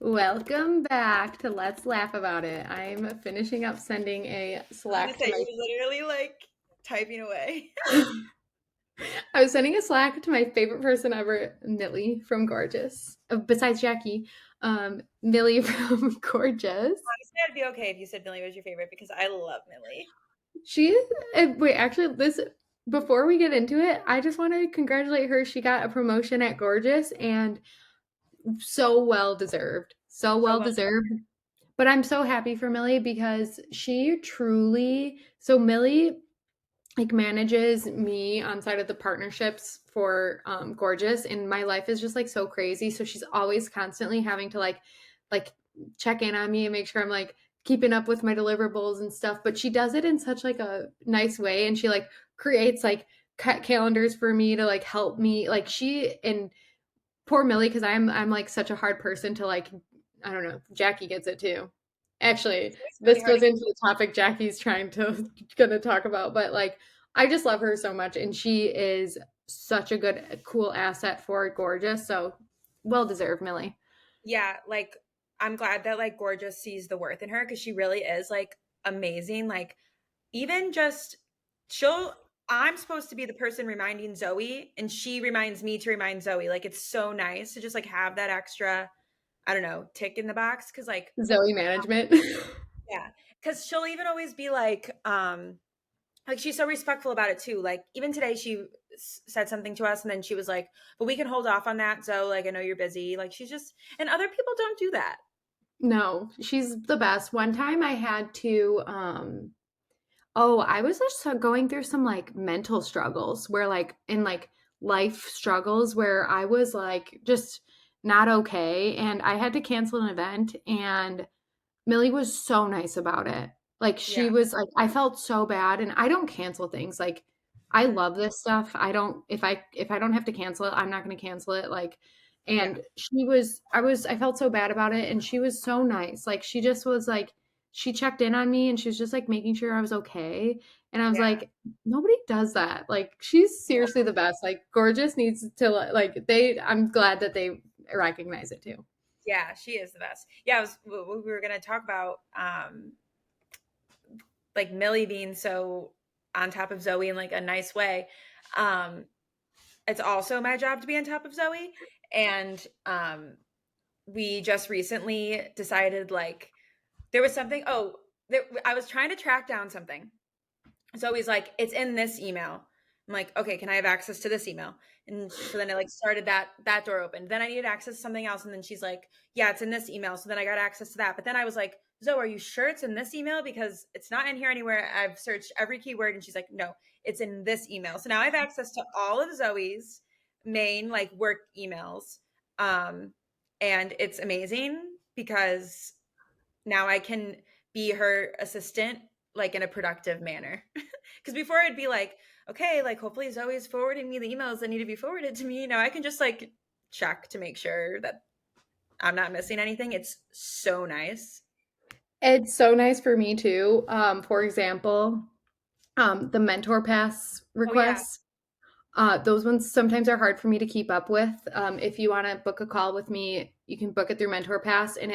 Welcome back to Let's Laugh About It. I'm finishing up sending a I was gonna Slack to say my you're literally like typing away. I was sending a Slack to my favorite person ever, Millie from Gorgeous. Besides Jackie, Millie from Gorgeous. Honestly, I'd be okay if you said Millie was your favorite because I love Millie. She wait, actually this before we get into it, I just want to congratulate her. She got a promotion at Gorgeous and so well deserved. So So well well. deserved. But I'm so happy for Millie because she truly, so Millie like manages me on side of the partnerships for Gorgeous, and my life is just like so crazy. So she's always constantly having to like check in on me and make sure I'm like keeping up with my deliverables and stuff. But she does it in such like a nice way, and she like creates like calendars for me to like help me. Like she and poor Millie, because I'm like such a hard person to like, I don't know, Jackie gets it too. Actually, It's really this hard to goes get. into the topic Jackie's trying to gonna talk about, but like I just love her so much and she is such a good cool asset for Gorgeous. So well deserved, Millie. Yeah, like I'm glad that like Gorgeous sees the worth in her because she really is like amazing. Like even just she'll I'm supposed to be the person reminding Zoe and she reminds me to remind Zoe. Like it's so nice to just like have that extra, I don't know, tick in the box because Zoe management. yeah, because she'll even always be like she's so respectful about it too. Like even today she said something to us and then she was like, but we can hold off on that, so like I know you're busy. Like she's just, and other people don't do that. No, she's the best. One time I had to oh, I was just going through some like mental struggles where like in like life struggles where I was like just not okay and I had to cancel an event and Millie was so nice about it. Like she Yeah, was like I felt so bad and I don't cancel things. Like I hmm, love this stuff. I don't if I don't have to cancel it, I'm not going to cancel it like yeah, and I felt so bad about it and she was so nice. Like she just was like she checked in on me and she was just like making sure I was okay. And I was yeah, like nobody does that. Like she's seriously the best. Like Gorgeous needs to like they I'm glad that they recognize it too. yeah. She is the best. Yeah, we were gonna talk about like Millie being so on top of Zoe in like a nice way. Um, it's also my job to be on top of Zoe, and we just recently decided like there was something. Oh, I was trying to track down something. Zoe's like, it's in this email. I'm like, okay, can I have access to this email? And so then I like started that door open. Then I needed access to something else. And then she's like, yeah, it's in this email. So then I got access to that. But then I was like, Zoe, are you sure it's in this email? Because it's not in here anywhere. I've searched every keyword. And she's like, no, it's in this email. So now I have access to all of Zoe's main like work emails. Um, and it's amazing because now I can be her assistant like in a productive manner. Because before it'd be like, okay, like hopefully Zoe's forwarding me the emails that need to be forwarded to me. Now I can just like check to make sure that I'm not missing anything. It's so nice. It's so nice for me too. For example, the mentor pass Oh yeah. requests. Those ones sometimes are hard for me to keep up with. If you want to book a call with me, you can book it through Mentor Pass, and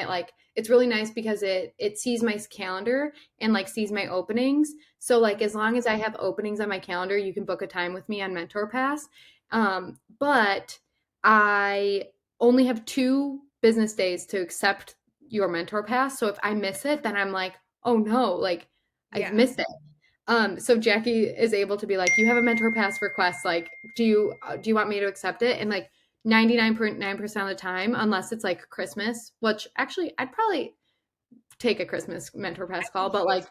it's really nice because it sees my calendar and like sees my openings. So like as long as I have openings on my calendar, you can book a time with me on Mentor Pass. But I only have 2 business days to accept your Mentor Pass. So if I miss it, then I'm like, oh no, like I've Yeah. missed it. So Jackie is able to be like, you have a mentor pass request. Like, do you want me to accept it? And like 99.9% of the time, unless it's like Christmas, which actually I'd probably take a Christmas mentor I pass call, think you but would. like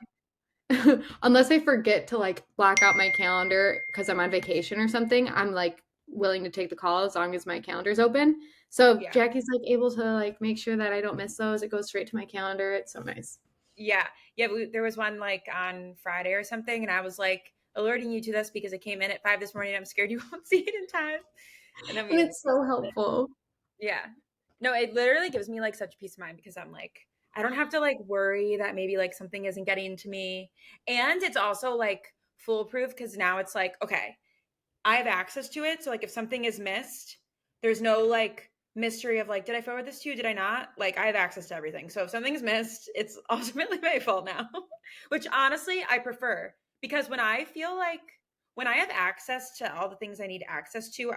unless I forget to like block out my calendar because I'm on vacation or something, I'm like willing to take the call as long as my calendar's open. So Yeah. Jackie's like able to like make sure that I don't miss those. It goes straight to my calendar. It's so nice. Yeah. Yeah. There was one like on Friday or something, and I was like alerting you to this because it came in at 5 this morning. I'm scared you won't see it in time. And then And we like it's so accepted it. helpful. Yeah. No, it literally gives me like such peace of mind because I'm like, I don't have to like worry that maybe like something isn't getting to me. And it's also like foolproof because now it's like, okay, I have access to it. So like if something is missed, there's no like mystery of like, did I forward this to you? Did I not? Like, I have access to everything. So if something's missed, it's ultimately my fault now, which honestly I prefer, because when I feel like when I have access to all the things I need access to,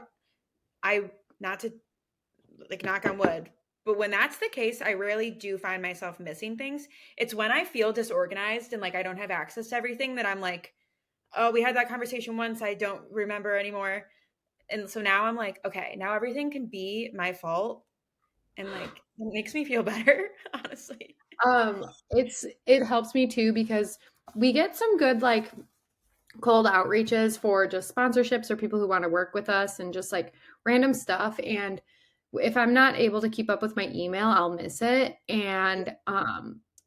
I, not to like knock on wood, but when that's the case, I rarely do find myself missing things. It's when I feel disorganized and like I don't have access to everything that I'm like, oh, we had that conversation once, I don't remember anymore. And so now I'm like, okay, now everything can be my fault, and like it makes me feel better, honestly. It helps me too because we get some good like cold outreaches for just sponsorships or people who want to work with us and just like random stuff. And if I'm not able to keep up with my email, I'll miss it. And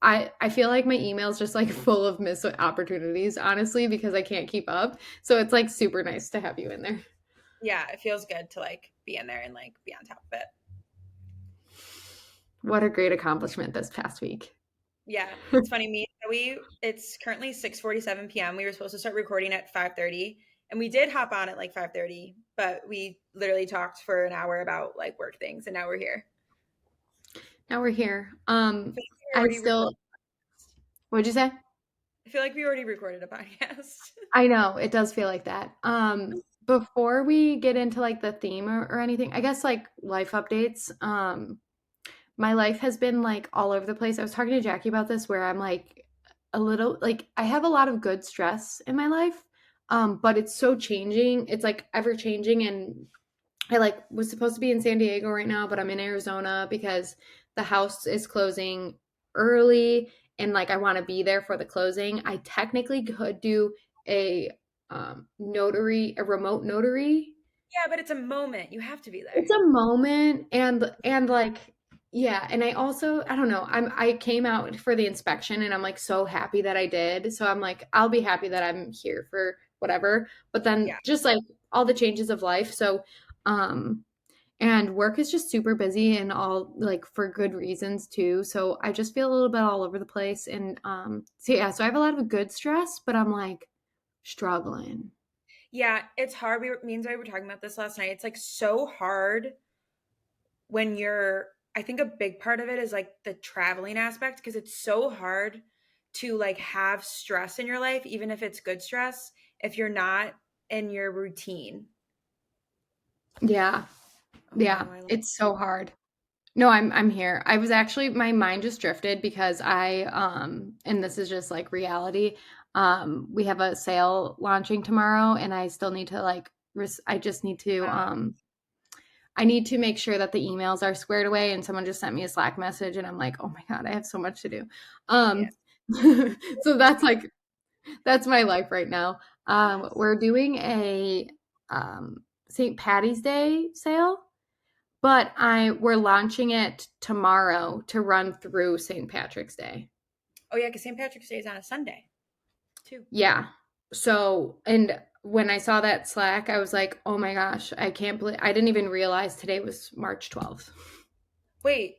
I feel like my email is just like full of missed opportunities, honestly, because I can't keep up. So it's like super nice to have you in there. Yeah, it feels good to like be in there and like be on top of it. What a great accomplishment this past week. Yeah, it's funny. It's currently 6:47 p.m. We were supposed to start recording at 5:30, and we did hop on at like 5:30, but we literally talked for an hour about like work things, and now we're here. Now we're here. I feel like we I already still, recorded. what'd you say? I feel like we already recorded a podcast. I know it does feel like that. Before we get into like the theme or anything, I guess like life updates. My life has been like all over the place. I was talking to Jackie about this where I'm like a little like I have a lot of good stress in my life. But it's so changing. It's like ever changing and I like was supposed to be in San Diego right now, but I'm in Arizona because the house is closing early and like I want to be there for the closing. I technically could do a notary, a remote notary. Yeah, but it's a moment. You have to be It's there. a moment and like yeah, and I also I don't know, I came out for the inspection and I'm like so happy that I did. So I'm like I'll be happy that I'm here for whatever. But then Yeah. just like all the changes of life. So um and work is just super busy and all like for good reasons too. So I just feel a little bit all over the place. And so yeah, so I have a lot of good stress, but I'm like struggling. Yeah, it's hard. Me and Zoe were talking about this last night. It's like so hard when you're, I think a big part of it is like the traveling aspect, because it's so hard to like have stress in your life, even if it's good stress, if you're not in your routine. Yeah. Oh Yeah. no, I love It's so hard. No, I'm here. I was actually my mind just drifted because I and this is just like reality. We have a sale launching tomorrow and I still need to like I just need to I need to make sure that the emails are squared away and someone just sent me a Slack message and I'm like, "Oh my god, I have so much to do." yeah. Um so that's like that's my life right now. Yes. We're doing a St. Patty's Day sale, but I we're launching it tomorrow to run through St. Patrick's Day. Oh yeah, because St. Patrick's Day is on a Sunday too. Yeah. So, and when I saw that Slack, I was like, "Oh my gosh, I can't believe I didn't even realize today was March 12th." Wait,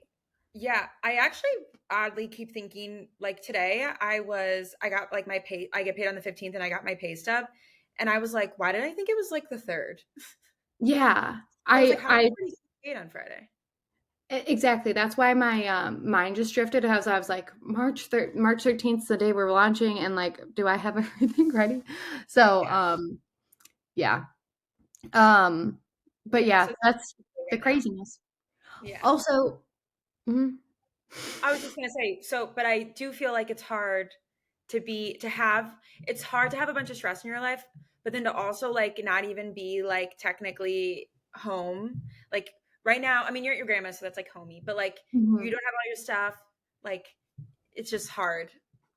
yeah, I actually oddly keep thinking like today I got like my pay, I get paid on the 15th and I got my pay stub, and I was like, why did I think it was like the 3rd? Yeah. I was like, how did I I already get paid on Friday? exactly. That's why my mind just drifted as I was like March 13th is the day we're launching and like do I have everything ready? So, Yeah. yeah. Um but Yeah, yeah, so it's that's the right now. craziness. Yeah. Also, mhm. I was just gonna say, so but I do feel like it's hard to have, it's hard to have a bunch of stress in your life, but then to also like not even be like technically home. Like right now, I mean you're at your grandma's, so that's like homey, but like you Mhm. don't have all your stuff. Like it's just hard.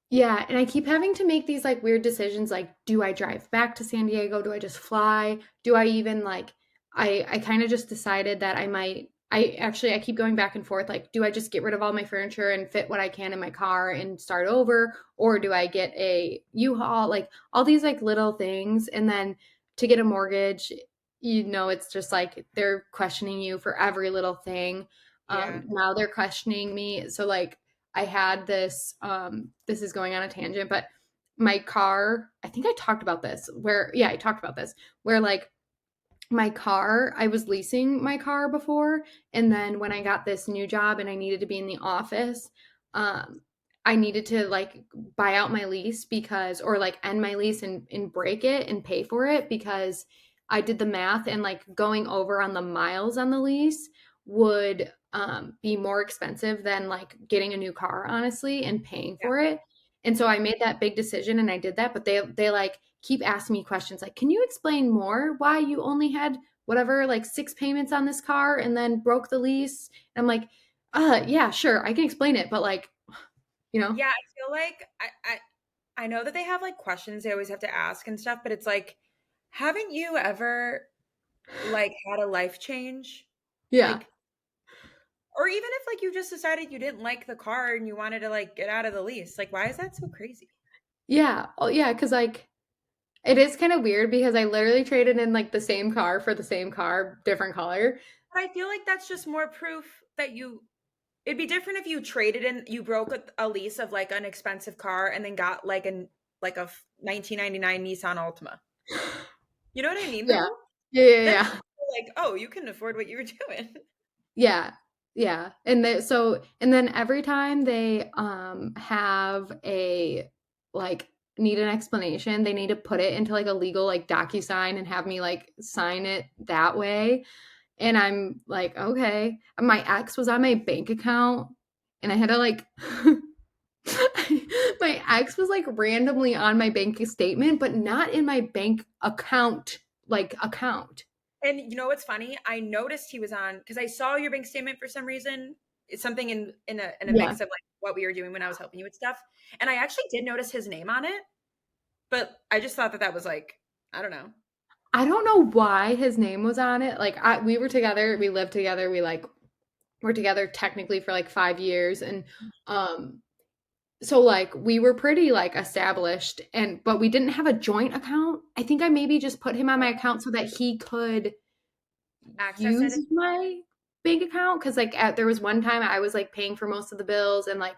Yeah, and I keep having to make these like weird decisions like do I drive back to San Diego? Do I just fly? Do I even like I kind of just decided that I might I keep going back and forth like do I just get rid of all my furniture and fit what I can in my car and start over or do I get a U-Haul? Like all these like little things and then to get a mortgage, you know, it's just like they're questioning you for every little thing. Yeah. Now they're questioning me. So like I had this this is going on a tangent, but my car, I think I talked about this where yeah, I talked about this where like my car, I was leasing my car before, and then when I got this new job and I needed to be in the office, um, I needed to like buy out my lease because, or like end my lease and break it and pay for it because I did the math and like going over on the miles on the lease would be more expensive than like getting a new car, honestly, and paying Yeah. for it. And so I made that big decision and I did that, but they like keep asking me questions like, "Can you explain more why you only had whatever like 6 payments on this car and then broke the lease?" And I'm like, yeah, sure, I can explain it, but like, you know." Yeah, I feel like I know that they have like questions they always have to ask and stuff, but it's like, haven't you ever like had a life change? Yeah. Like, or even if like you just decided you didn't like the car and you wanted to like get out of the lease, like why is that so crazy? Yeah. Oh, yeah, cuz like it is kind of weird because I literally traded in like the same car for the same car, different color. But I feel like that's just more proof that you it'd be different if you traded in you broke a lease of like an expensive car and then got like a 1999 Nissan Altima. You know what I mean Yeah. though? Yeah, yeah, Then yeah. like, oh, you can afford what you were doing. Yeah. Yeah. And then every time they have a like need an explanation, they need to put it into like a legal like DocuSign and have me like sign it that way. And I'm like, okay. My ex was on my bank account and I had to like my ex was like randomly on my bank statement, but not in my bank account, like account. And you know what's funny? I noticed he was on because I saw your bank statement for some reason. It's something in a Yeah. mix of like what we were doing when I was helping you with stuff. And I actually did notice his name on it, but I just thought that that was like, I don't know. I don't know why his name was on it. Like we were together, we lived together, we like were together technically for like 5 years and um so like we were pretty like established and but we didn't have a joint account. I think I maybe just put him on my account so that he could Access it. use my bank account because like there was one time I was like paying for most of the bills and like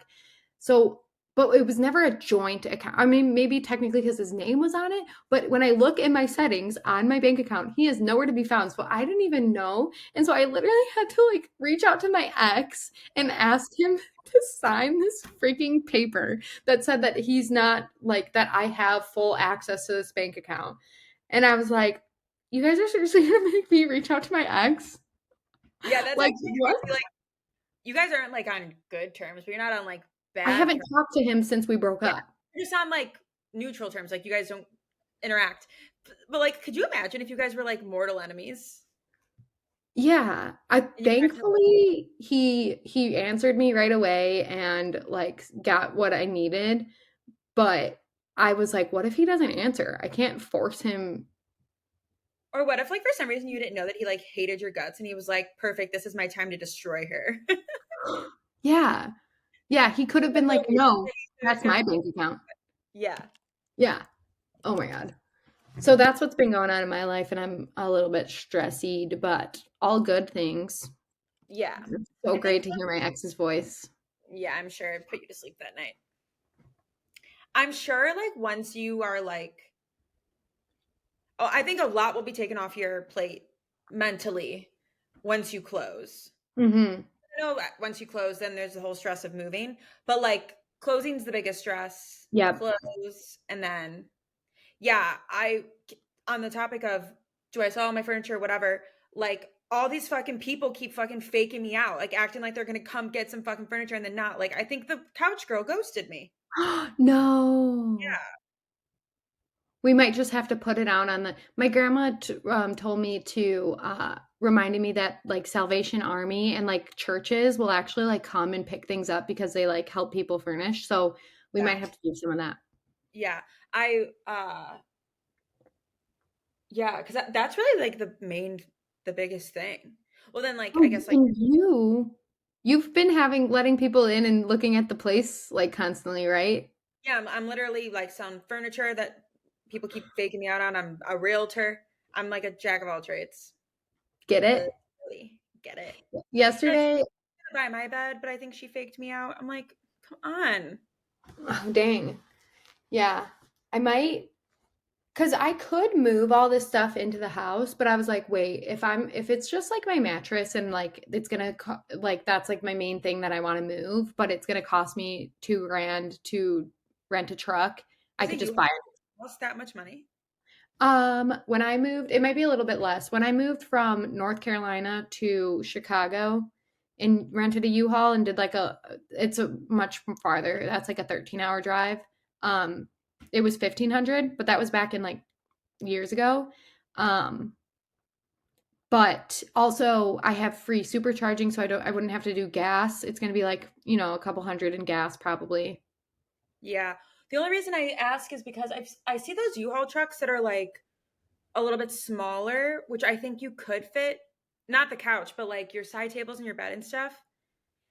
so but it was never a joint account. I mean, maybe technically because his name was on it, but when I look in my settings on my bank account, he is nowhere to be found. So I didn't even know. And so I literally had to like reach out to my ex and ask him to sign this freaking paper that said that he's not like that I have full access to this bank account. And I was like, you guys are seriously gonna make me reach out to my ex? Yeah, that's Like, actually what? crazy. Like you guys aren't like on good terms, but you're not on like I bad haven't terms. talked to him since we broke Yeah. up. You're just on like neutral terms. Like you guys don't interact. But like, could you imagine if you guys were like mortal enemies Yeah, I and you guys had thankfully he answered me right away and like got what I needed, but I was like, what if he doesn't answer? I can't force him. or what if like for some reason you didn't know that he like hated your guts and he was like, perfect, this is my time to destroy her. Yeah. Yeah, he could have been like, no, that's my bank account. Yeah. Yeah. Oh my God. So that's what's been going on in my life, and I'm a little bit stressed, but all good things. Yeah. It's so I think great to hear my ex's voice. yeah, I'm sure it put you to sleep that night. I'm sure like once you are like oh, I think a lot will be taken off your plate mentally once you close. Hmm. I know that once you close, then there's the whole stress of moving. But like closing's the biggest stress. Yep. Close and then yeah, I on the topic of do I sell all my furniture, whatever, like all these fucking people keep fucking faking me out, like acting like they're gonna come get some fucking furniture and then not. Like I think the couch girl ghosted me. No. Yeah. We might just have to put it out on the my grandma told me to reminded me that like Salvation Army and like churches will actually like come and pick things up because they like help people furnish. So we Yeah. might have to do some of that. Yeah. I yeah, because that's really like the biggest thing. Well then like I Oh, guess like and you've been having letting people in and looking at the place like constantly, right? yeah, I'm literally like some furniture that people keep faking me out on. I'm a realtor. I'm like a jack of all trades. Get it? Literally. Get it. They're like, Yesterday, buy my bed, but I think she faked me out. I'm like, come on. oh, dang. Yeah. I might. Because I could move all this stuff into the house, but I was like, wait, if it's just like my mattress and like it's gonna like that's like my main thing that I want to move, but it's gonna cost me 2 grand to rent a truck. I Is could it just you buy lost that much money? When I moved, it might be a little bit less. When I moved from North Carolina to Chicago and rented a U-Haul and did like it's a much farther. That's like a 13-hour drive. Um, it was 1,500, but that was back in like years ago. Um, but also I have free supercharging, so I wouldn't have to do gas. It's gonna be like, a couple hundred in gas probably. Yeah. The only reason I ask is because I see those U-Haul trucks that are like a little bit smaller, which I think you could fit, not the couch, but like your side tables and your bed and stuff.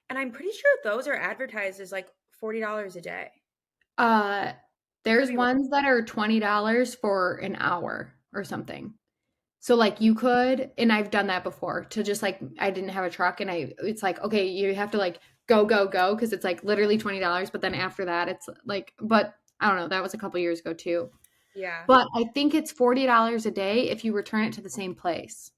And I'm pretty sure those are advertised as like $40 a day. Uh, I could there's be wrong. ones that are $20 for an hour or something. So like you could, and I've done that before to just like I didn't have a truck and it's like, okay, you have to like go, go, go because it's like literally $20, but then after that it's like, but I don't know, that was a couple years ago too. Yeah. But I think it's $40 a day if you return it to the same place.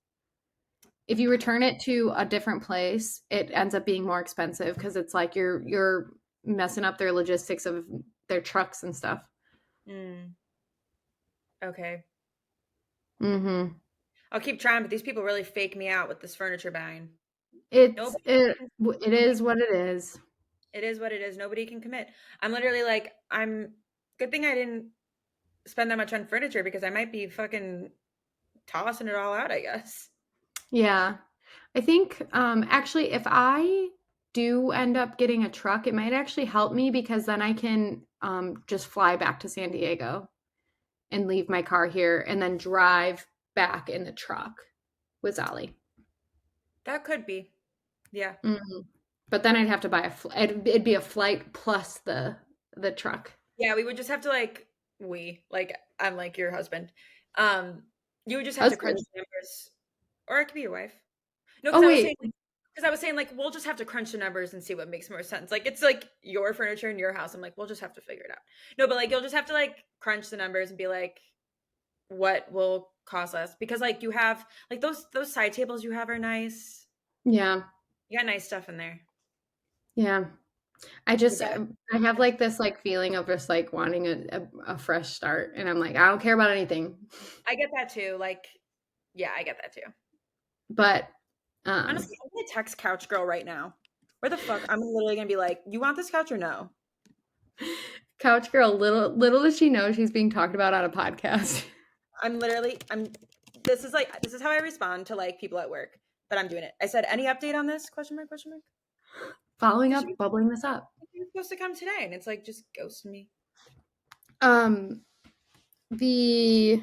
If you return it to a different place, it ends up being more expensive because it's like you're messing up their logistics of their trucks and stuff. Mm, okay. Mhm. I'll keep trying, but these people really fake me out with this furniture buying. It's Nobody it can it commit. is what it is. It is what it is. Nobody can commit. I'm literally like, good thing I didn't spend that much on furniture because I might be fucking tossing it all out, I guess. Yeah. I think actually if I do end up getting a truck, it might actually help me because then I can just fly back to San Diego and leave my car here and then drive back in the truck with Ollie. That could be. Yeah. Mhm. But then I'd have to buy it'd be a flight plus the truck. Yeah, we would just have to like I'm like your husband. Um, you would just have to crunch Husband. the numbers, or it could be your wife. No, Oh wait. because I was saying like we'll just have to crunch the numbers and see what makes more sense. Like it's like your furniture in your house. I'm like we'll just have to figure it out. No, but like you'll just have to like crunch the numbers and be like what will cost less because like you have like those side tables you have are nice. Yeah. You got nice stuff in there. Yeah. I The just bed. I have like this like feeling of just like wanting a fresh start and I'm like I don't care about anything. I get that too. Like yeah, I get that too. But Honestly, I'm gonna text Couch Girl right now. Where the fuck? I'm literally gonna be like, "You want this couch or no?" couch girl, little does she know she's being talked about on a podcast. I'm literally, I'm. This is how I respond to like people at work. But I'm doing it. I said, "Any update on this?" Question mark? Question mark? Following Because up, bubbling this up. you were supposed to come today, and it's like just ghost me. Um, the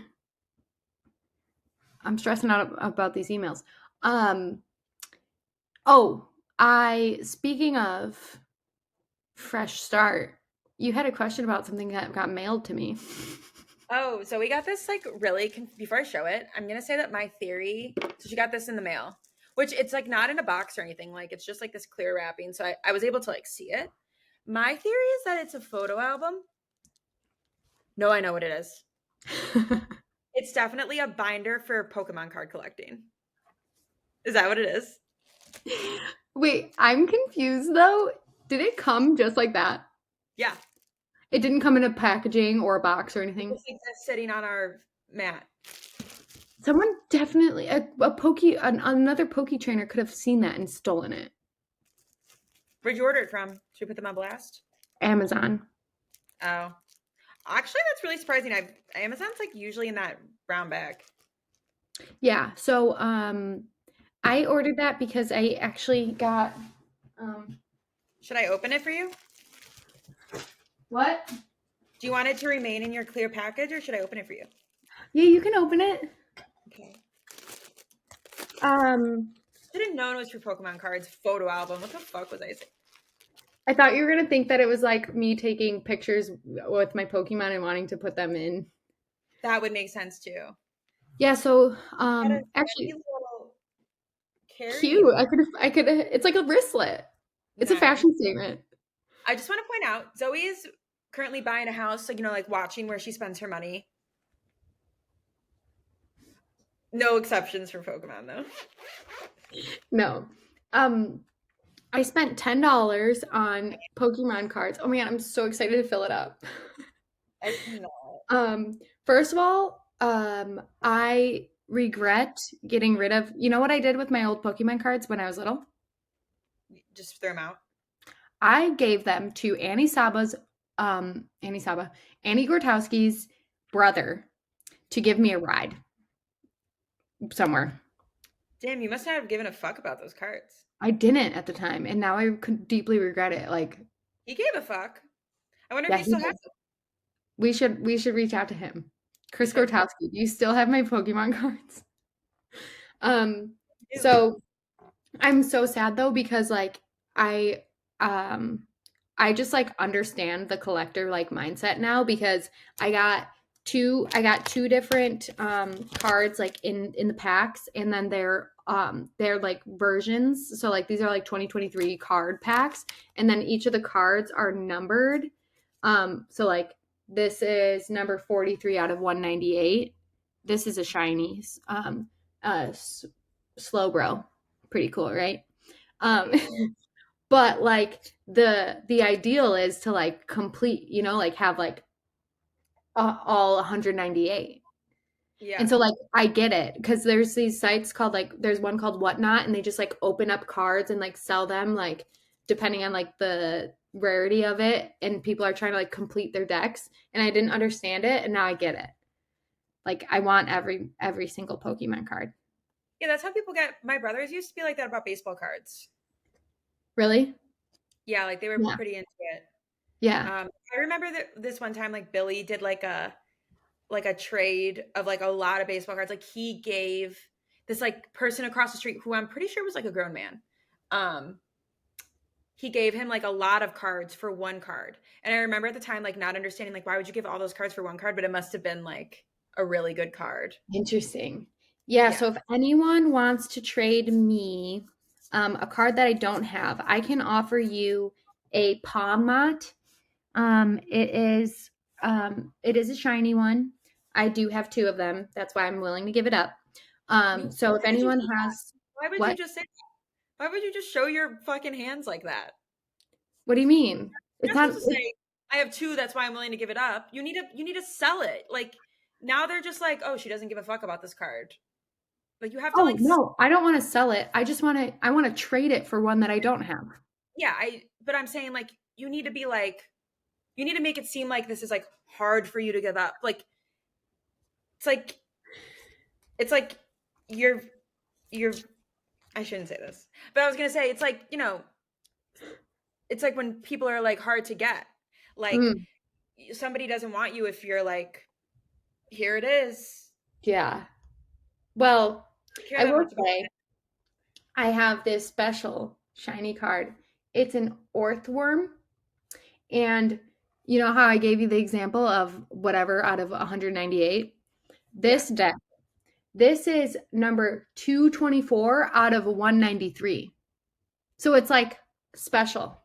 I'm stressing out about these emails. Um, oh, I speaking of fresh start, you had a question about something that got mailed to me. Oh, so we got this like really. Before I show it, I'm gonna say that my theory. So she got this in the mail, which it's like not in a box or anything. Like it's just like this clear wrapping. So I was able to like see it. My theory is that it's a photo album. No, I know what it is. It's definitely a binder for Pokemon card collecting. Is that what it is? Wait, I'm confused though. Did it come just like that? Yeah. It didn't come in a packaging or a box or It's anything. like that's sitting on our mat. Someone definitely another pokey trainer could have seen that and stolen it. Where'd you order it from? Should we put them on blast? Amazon. Oh. Actually, that's really surprising. Amazon's like usually in that brown bag. Yeah. So I ordered that because I actually got um Should I open it for you? what? Do you want it to remain in your clear package or should I open it for you? Yeah, you can open it. Okay. Um Didn't know it was for Pokemon cards. Photo album. What the fuck was I saying? I thought you were gonna think that it was like me taking pictures with my Pokemon and wanting to put them in. That would make sense too. Yeah, so Got a actually fancy little carry. cute. I could it's like a wristlet. It's a Nice. fashion statement. I just want to point out Zoe is currently buying a house, like like watching where she spends her money. No exceptions for Pokemon though. No. Um, I spent $10 on Pokemon cards. Oh my God, I'm so excited to fill it up. I cannot. First of all, I regret getting rid of, you know what I did with my old Pokemon cards when I was little? Just throw them out. I gave them to Annie Saba, Annie Gortowski's brother to give me a ride somewhere. Damn, you must not have given a fuck about those cards. I didn't at the time, and now I could deeply regret it. Like, He gave a fuck. I wonder if yeah, he he still has did. them. We should reach out to him. We Chris should. Gortowski, do you still have my Pokemon cards? Um, Ew. so I'm so sad though because like I um I just like understand the collector like mindset now because I got two different cards like in the packs and then they're like versions. So like these are like 2023 card packs and then each of the cards are numbered. So like this is number 43 out of 198. This is a shiny uh Slowbro. Pretty cool, right? Um, Nice. but like the ideal is to like complete, like have like all 198. And Yeah. so like I get it because there's these sites called like there's one called Whatnot and they just like open up cards and like sell them like depending on like the rarity of it and people are trying to like complete their decks and I didn't understand it and now I get it. Like I want every single Pokemon card. Yeah, that's how people get. My brothers used to be like that about baseball cards. Really? Yeah, like they were Yeah. pretty into it. Yeah. I remember that this one time, like Billy did like a trade of like a lot of baseball cards. Like he gave this like person across the street who I'm pretty sure was like a grown man. Um, he gave him like a lot of cards for one card. And I remember at the time like not understanding like why would you give all those cards for one card, but it must have been like a really good card. Interesting. Yeah, Yeah. so if anyone wants to trade me a card that I don't have, I can offer you a Palm Mott. It is a shiny one. I do have two of them. That's why I'm willing to give it up. You So why if would you anyone say that? has Why would you what? just say why would you just show your fucking hands like that? What do you mean? You're It's not not. supposed to say, "I have 2, that's why I'm willing to give it up." You need to sell it. Like, now they're just like, "Oh, she doesn't give a fuck about this card." Like, you have to, Oh like no, I don't want to sell it. I want to trade it for one that I don't have. yeah, but I'm saying, like, you need to be like you need to make it seem like this is, like, hard for you to give up. Like, it's like it's like you're I shouldn't say this, but I was gonna say, it's like, it's like when people are, like, hard to get. Like, Mm, somebody doesn't want you if you're like, "Here it is. yeah. Well, Don't care I that will much about say it." I have this special shiny card. It's an Orthworm. And you know how I gave you the example of whatever out of 198? Yeah. This deck, this is number 224 out of 193. So it's like special.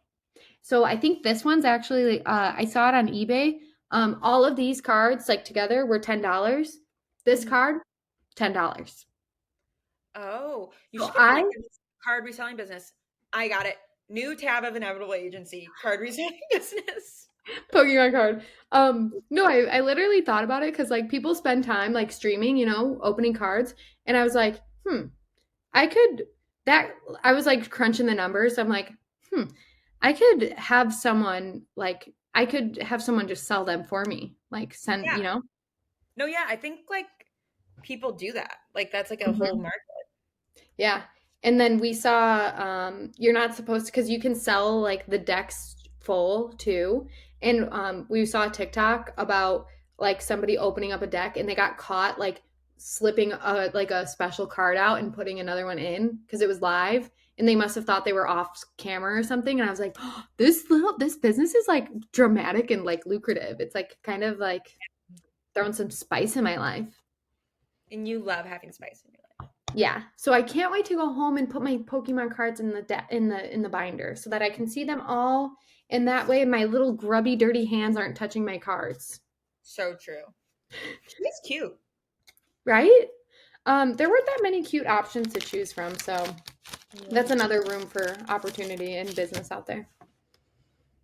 So I think this one's actually, I saw it on eBay. All of these cards, like together, were $10. This Mhm. card, $10. Oh, you So should get in I like this card reselling business. I got it. New tab of inevitable agency, card reselling business. Pokemon card. No, I literally thought about it because like people spend time like streaming, opening cards, and I was like, I could that I was like crunching the numbers. I'm like, hmm, I could have someone just sell them for me, like send, Yeah. No, yeah, I think like people do that. Like that's like a whole Mhm. market. Yeah. And then we saw you're not supposed to because you can sell like the decks full too. And we saw a TikTok about like somebody opening up a deck and they got caught like slipping a special card out and putting another one in because it was live and they must have thought they were off camera or something. And I was like, oh, this business is like dramatic and like lucrative. It's like kind of like throwing some spice in my life. And you love having spice in your life. Yeah. So I can't wait to go home and put my Pokemon cards in the binder so that I can see them all and that way my little grubby dirty hands aren't touching my cards. So true. She's cute. Right? There weren't that many cute options to choose from, so Yeah. that's another room for opportunity and business out there.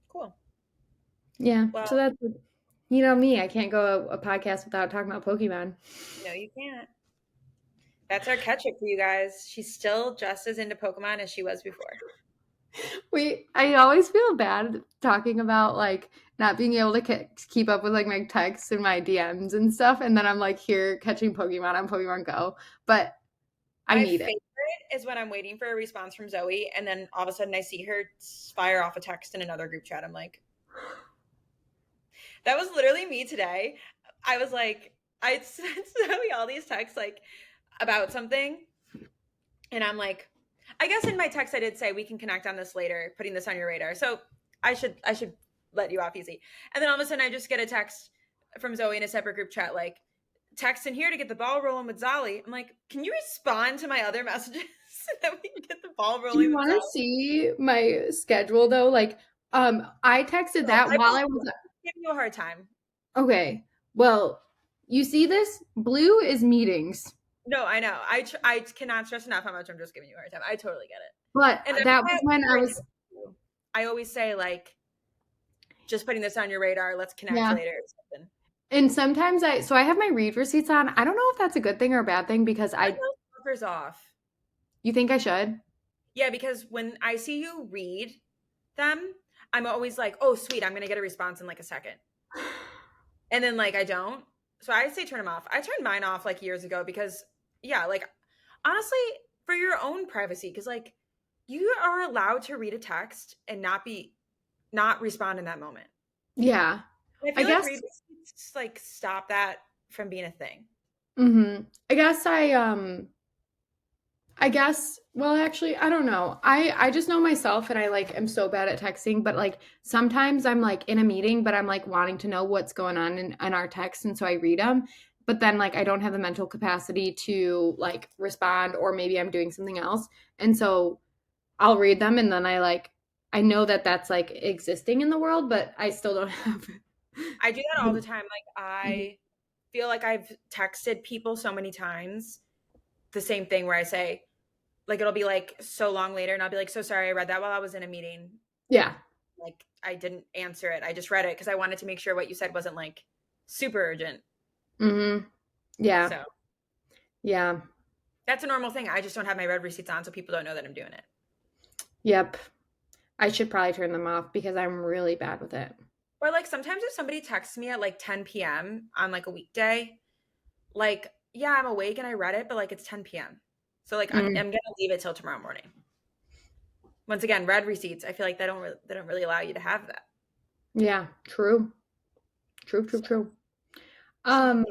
Cool. Yeah, so Well, that's, you know me, I can't go a podcast without talking about Pokemon. no, you can't. That's our catch up for you guys. She's still just as into Pokemon as she was before. I always feel bad talking about like not being able to keep up with like my texts and my DMs and stuff, and then I'm like here catching Pokemon on Pokemon Go, but I My need it. favorite is when I'm waiting for a response from Zoe, and then all of a sudden I see her fire off a text in another group chat. I'm like, that was literally me today. I was like, I sent Zoe all these texts like about something, and I'm like, I guess in my text I did say we can connect on this later, putting this on your radar. So I should let you off easy. And then all of a sudden I just get a text from Zoe in a separate group chat like, text in here to get the ball rolling with Zolly. I'm like, can you respond to my other messages so that we can get the ball Do you rolling with want to Zolly? see my schedule though? Like, I texted No, that I while will I was give you a hard time. okay. Well, you see this? Blue is meetings, No, I know. I cannot stress enough how much I'm just giving you a hard time. I totally get it. but And that's that why was when I was I always say like, just putting this on your radar. Let's connect yeah. later or something. And sometimes I have my read receipts on. I don't know if that's a good thing or a bad thing because Turn I those buffers off. you think I should? Yeah, because when I see you read them, I'm always like, oh, sweet, I'm going to get a response in like a second. And then like I don't. So I say turn them off. I turned mine off like years ago because, yeah, like honestly, for your own privacy, because like you are allowed to read a text and not respond in that moment. Yeah. And I I feel like guess read receipts like stop that from being a thing. I guess I guess well actually I don't know. I just know myself and I like am so bad at texting, but like sometimes I'm like in a meeting but I'm like wanting to know what's going on in our text and so I read them, but then like I don't have the mental capacity to like respond or maybe I'm doing something else. And so I'll read them and then I know that that's like existing in the world, but I still don't have I do that all the time. Like Mhm. I feel like I've texted people so many times the same thing where I say, like it'll be like so long later and I'll be like, so sorry, I read that while I was in a meeting. Yeah. Like I didn't answer it. I just read it because I wanted to make sure what you said wasn't like super urgent. Mhm. Yeah. So Yeah. that's a normal thing. I just don't have my read receipts on so people don't know that I'm doing it. Yep. I should probably turn them off because I'm really bad with it. Or like sometimes if somebody texts me at like 10 p.m. on like a weekday, like, yeah, I'm awake and I read it, but like it's 10 p.m. So like I'm Mm. gonna leave it till tomorrow morning. Once again, read receipts, I feel like they don't really allow you to have that. Yeah, true. True, true, So true. so Um,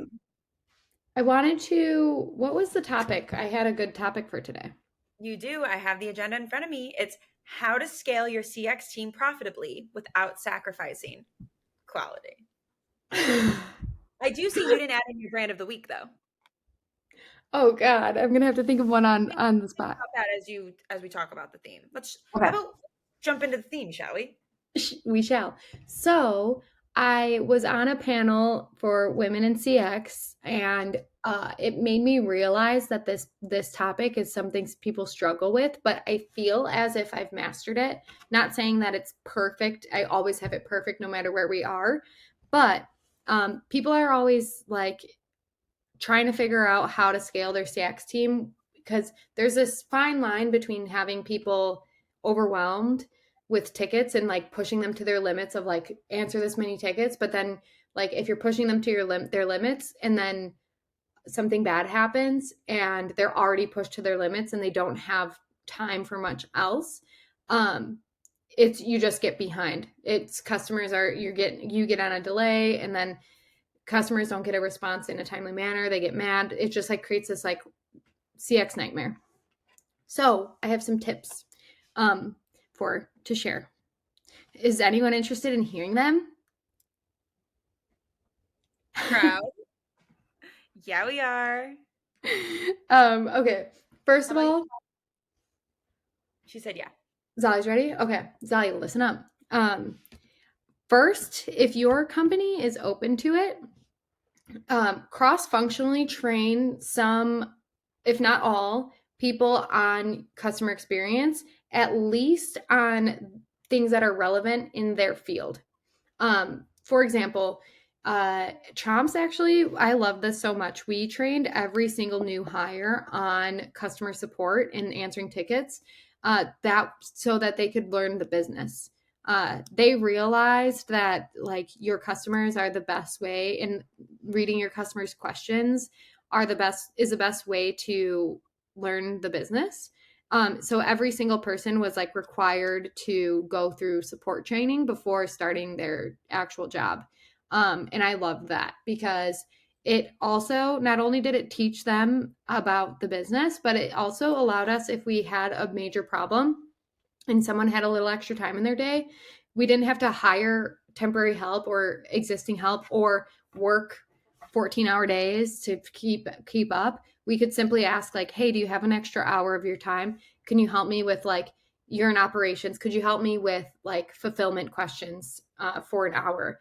I wanted to, what was the topic? I had a good topic for today. you do. I have the agenda in front of me. It's how to scale your CX team profitably without sacrificing quality. I do see you didn't add in your brand of the week though. Oh God, I'm gonna have to think of one Think on the think spot. about that as we talk about the theme. Let's how Okay. about jump into the theme, shall we? We shall. So I was on a panel for women in CX, and it made me realize that this topic is something people struggle with. But I feel as if I've mastered it. Not saying that it's perfect. I always have it perfect, no matter where we are. But people are always like trying to figure out how to scale their CX team because there's this fine line between having people overwhelmed with tickets and like pushing them to their limits of like answer this many tickets, but then like if you're pushing them to their limits and then something bad happens and they're already pushed to their limits and they don't have time for much else, um it's you just get behind. It's customers are you get on a delay and then customers don't get a response in a timely manner, they get mad. It just like creates this like CX nightmare. So I have some tips um, for to share. Is anyone interested in hearing them? Proud. Yeah, we are. Okay. First How of about you? all, She said yeah. Zali's ready. Okay, Zali, listen up. First, if your company is open to it, cross functionally train some if not all, people on customer experience, at least on things that are relevant in their field. For example, Chomps actually, I love this so much. We trained every single new hire on customer support and answering tickets, that so that they could learn the business. They realized that like your customers are the best way, and reading your customers' questions are the best way to learn the business. So every single person was like required to go through support training before starting their actual job. And I loved that because it also not only did it teach them about the business, but it also allowed us, if we had a major problem and someone had a little extra time in their day, we didn't have to hire temporary help or existing help or work 14-hour days to keep up. We could simply ask like, "Hey, do you have an extra hour of your time? Can you help me with like you're in operations? Could you help me with like fulfillment questions for an hour?"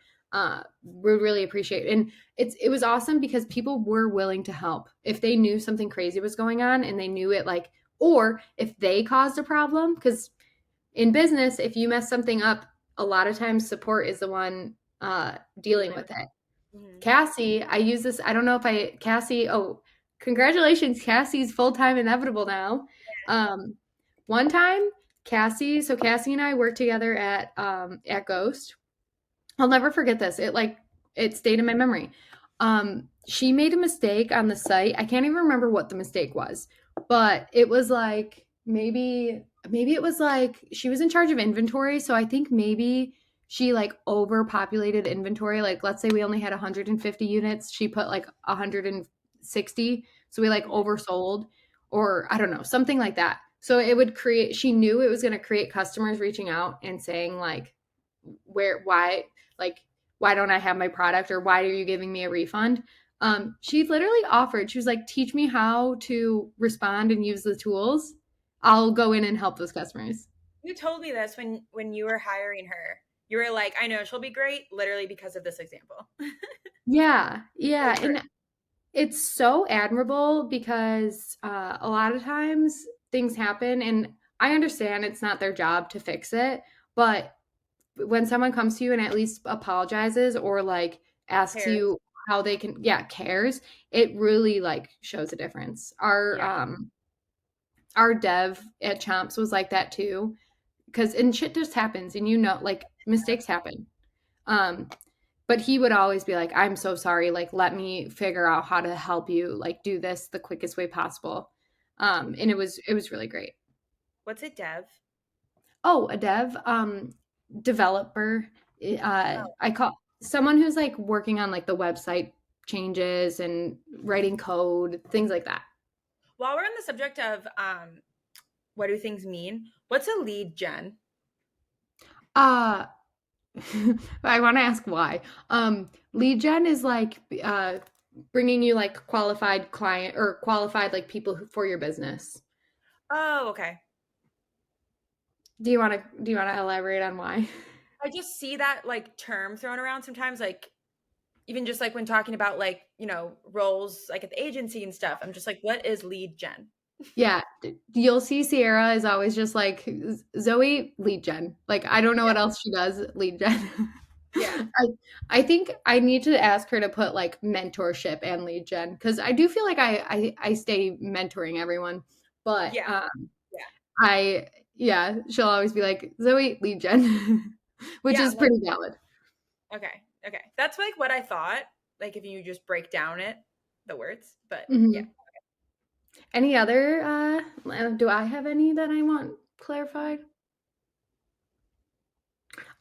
We really appreciate it. And it was awesome because people were willing to help if they knew something crazy was going on and they knew it like, or if they caused a problem, because in business, if you mess something up, a lot of times support is the one dealing Dealing with with it. it. Cassie, I use this. I don't know if Cassie, oh, congratulations. Cassie's full time inevitable now. Um, one time, so Cassie and I worked together at Ghost. I'll never forget this. It stayed in my memory. She made a mistake on the site. I can't even remember what the mistake was, but it was like maybe it was like she was in charge of inventory, so I think maybe she like overpopulated inventory. Like let's say we only had 150 units, she put like 160, so we like Mhm. oversold, or I don't know, something like that. So it would create, she knew it was going to create customers reaching out and saying like why, like, why don't I have my product, or why are you giving me a refund? She literally offered, she was like, teach me how to respond and use the tools. I'll go in and help those customers. You told me this when you were hiring her. You were like, "I know she'll be great literally because of this example." Yeah, So yeah. true. And it's so admirable because a lot of times things happen, and I understand it's not their job to fix it, but when someone comes to you and at least apologizes or like asks Cares. you how they can, yeah, cares, it really like shows a difference. Yeah. Our dev at Chomps was like that too, because and shit just happens, and you know, like mistakes happen. um but he would always be like, I'm so sorry, like let me figure out how to help you like do this the quickest way possible. And it was really great. What's it, Dev? Oh, a dev, developer. Oh. I call someone who's like working on like the website changes and writing code, things like that. While we're on the subject of what do things mean? What's a lead gen? Uh I want to ask why. Lead gen is like bringing you like qualified client or qualified like people for your business. Oh, okay. Do you want to elaborate on why? I just see that like term thrown around sometimes, like even just like when talking about like, roles like at the agency and stuff. I'm just like, what is lead gen? Yeah, you'll see Sierra is always just like Zoe lead gen. Like I don't know Yeah. what else she does, lead gen. Yeah. I I think I need to ask her to put like mentorship and lead gen, because I do feel like I stay mentoring everyone, but Yeah. Yeah. I yeah, she'll always be like Zoe lead gen, which Yeah. is pretty valid. Okay. Okay. That's like what I thought. Like if you just break down the words. But yeah. Mhm. Any other do I have any that I want clarified?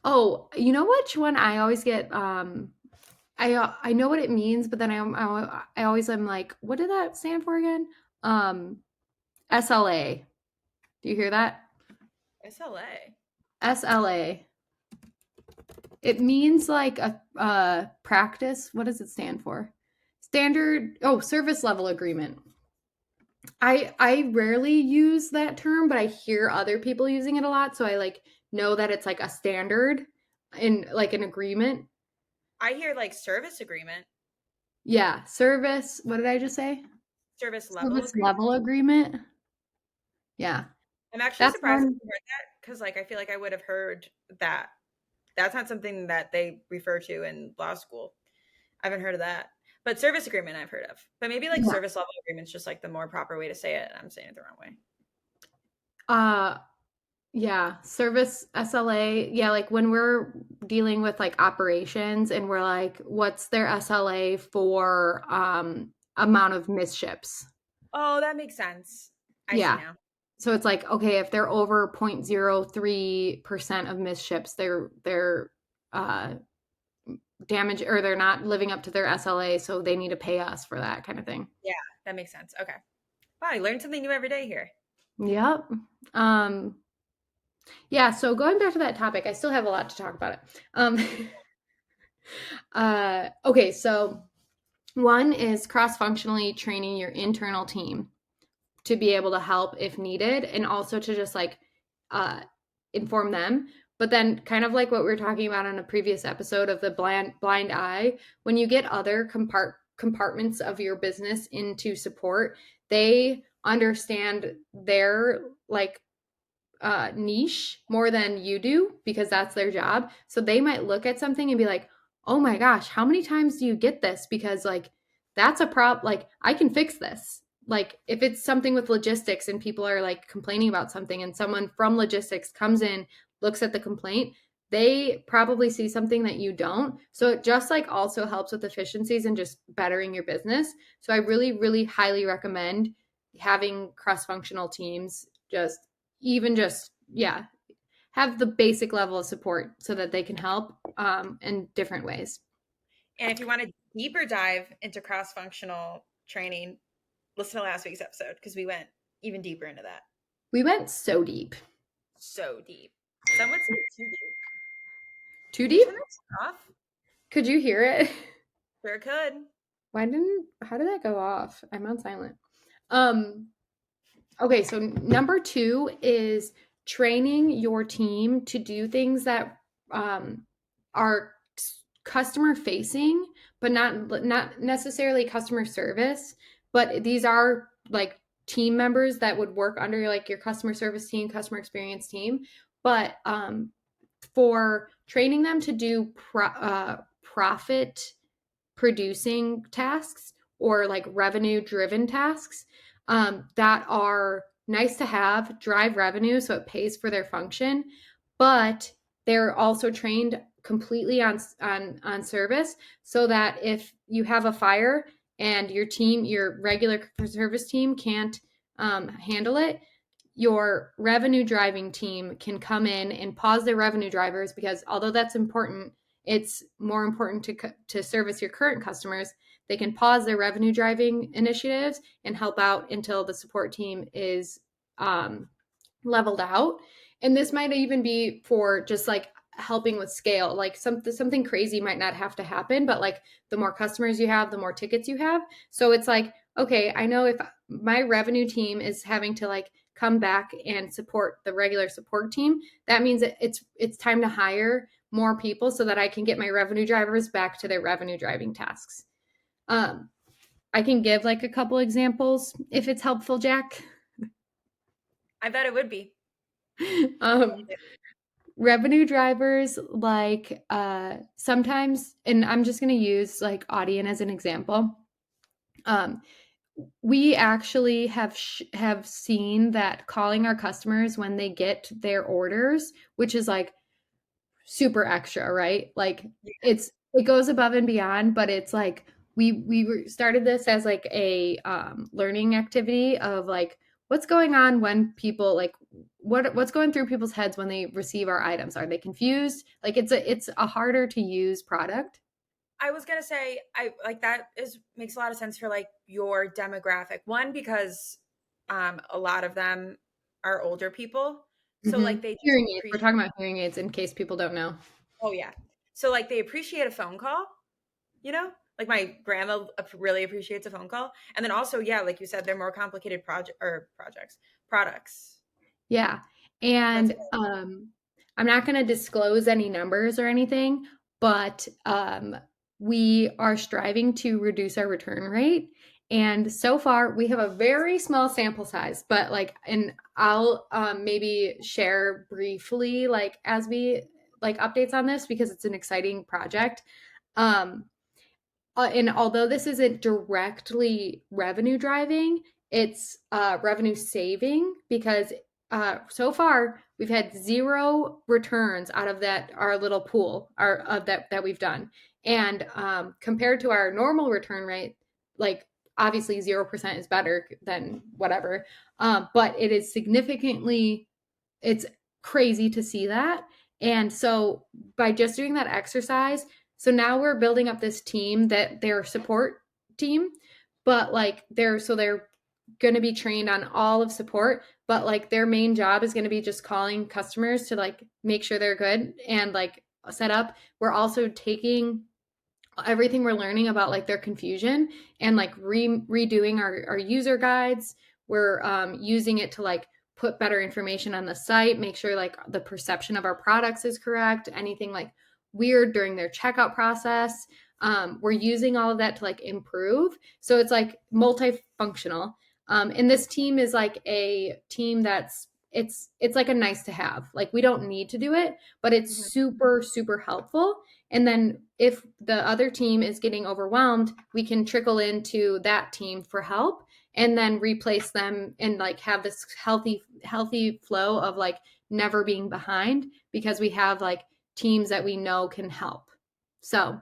Oh, you know which one I always get I know what it means, but then I always am like, what did that stand for again? Um SLA. Do you hear that? SLA. SLA. It means like a practice. What does it stand for? Standard, oh, service level agreement. I rarely use that term, but I hear other people using it a lot, so I like know that it's like a standard in like an agreement. I hear like service agreement. Yeah, service. What did I just say? service level Service agreement. level agreement. Yeah. I'm actually That's surprised one. I heard that because, like, I feel like I would have heard that. That's not something that they refer to in law school. I haven't heard of that. But service agreement I've heard of. But maybe like Yeah. service level agreement's just like the more proper way to say it, and I'm saying it the wrong way. Uh yeah, service SLA. Yeah, like when we're dealing with like operations and we're like, what's their SLA for amount of misships? Oh, that makes sense. I see Yeah. now. So it's like, okay, if they're over 0.03% of misships, they're uh damage or they're not living up to their SLA, so they need to pay us for that kind of thing. Yeah, that makes sense. Okay. Wow, I learned something new every day here. Yep. Um yeah, so going back to that topic, I still have a lot to talk about it. Okay, so one is cross-functionally training your internal team to be able to help if needed and also to just like uh, inform them. But then, kind of like what we were talking about on a previous episode of the blind eye, when you get other compartments of your business into support, they understand their like niche more than you do because that's their job. So they might look at something and be like, "Oh my gosh, how many times do you get this?" Because like that's a prop. Like I can fix this. Like if it's something with logistics and people are like complaining about something, and someone from logistics comes in, looks at the complaint, they probably see something that you don't. So it just like also helps with efficiencies and just bettering your business. So I really, really highly recommend having cross functional teams just even just yeah have the basic level of support so that they can help in different ways. And if you want a deeper dive into cross functional training, listen to last week's episode because we went even deeper into that. We went so deep. So deep. Some would say too deep. Too Can you deep. turn that off? Could you hear it? Sure could. How did that go off? I'm on silent. um okay, so number two is training your team to do things that are customer facing but not necessarily customer service, but these are like team members that would work under like your customer service team, customer experience team, but for training them to do profit producing tasks or like revenue driven tasks that are nice to have, drive revenue so it pays for their function, but they're also trained completely on service so that if you have a fire and your team, your regular service team can't handle it, your revenue driving team can come in and pause their revenue drivers because although that's important, it's more important to service your current customers. They can pause their revenue driving initiatives and help out until the support team is um, leveled out. And this might even be for just like helping with scale. Like something crazy might not have to happen, but like the more customers you have, the more tickets you have. So it's like, okay, I know if my revenue team is having to like come back and support the regular support team, that means it's time to hire more people so that I can get my revenue drivers back to their revenue driving tasks. Um, I can give like a couple examples if it's helpful, Jack. I bet it would be. um, revenue drivers like sometimes, and I'm just going to use like Audion as an example. Um, we actually have seen that calling our customers when they get their orders, which is like super extra, right? Like it goes above and beyond, but it's like we started this as like a learning activity of like what's going on when people like what's going through people's heads when they receive our items. Are they confused? Like it's a harder to use product. I was gonna say I like that is makes a lot of sense for like your demographic. One, because a lot of them are older people. So Mm-hmm. like they just Hearing aids. We're appreciate talking about hearing aids in case people don't know. oh yeah. So like they appreciate a phone call, you know? Like my grandma really appreciates a phone call. And then also, yeah, like you said, they're more complicated projects, products. Yeah. That's And I'm not going to disclose any numbers or anything, but we are striving to reduce our return rate. And so far, we have a very small sample size, but like, and I'll maybe share briefly, like, as we like updates on this because it's an exciting project. Um, and although this isn't directly revenue driving, it's revenue saving because so far we've had zero returns out of that our little pool our of that we've done, and compared to our normal return rate, like obviously 0% is better than whatever, but it is significantly it's crazy to see that. And so by just doing that exercise, so now we're building up this team that their support team, but like they're going to be trained on all of support, but like their main job is going to be just calling customers to like make sure they're good and like set up. We're also taking everything we're learning about like their confusion and like redoing our user guides. We're using it to like put better information on the site, make sure like the perception of our products is correct, anything like weird during their checkout process. We're using all of that to like improve, so it's like multifunctional. And this team is like a team that's it's like a nice to have, like we don't need to do it, but it's Mhm. super helpful. And then if the other team is getting overwhelmed, we can trickle into that team for help and then replace them and like have this healthy flow of like never being behind because we have like teams that we know can help. So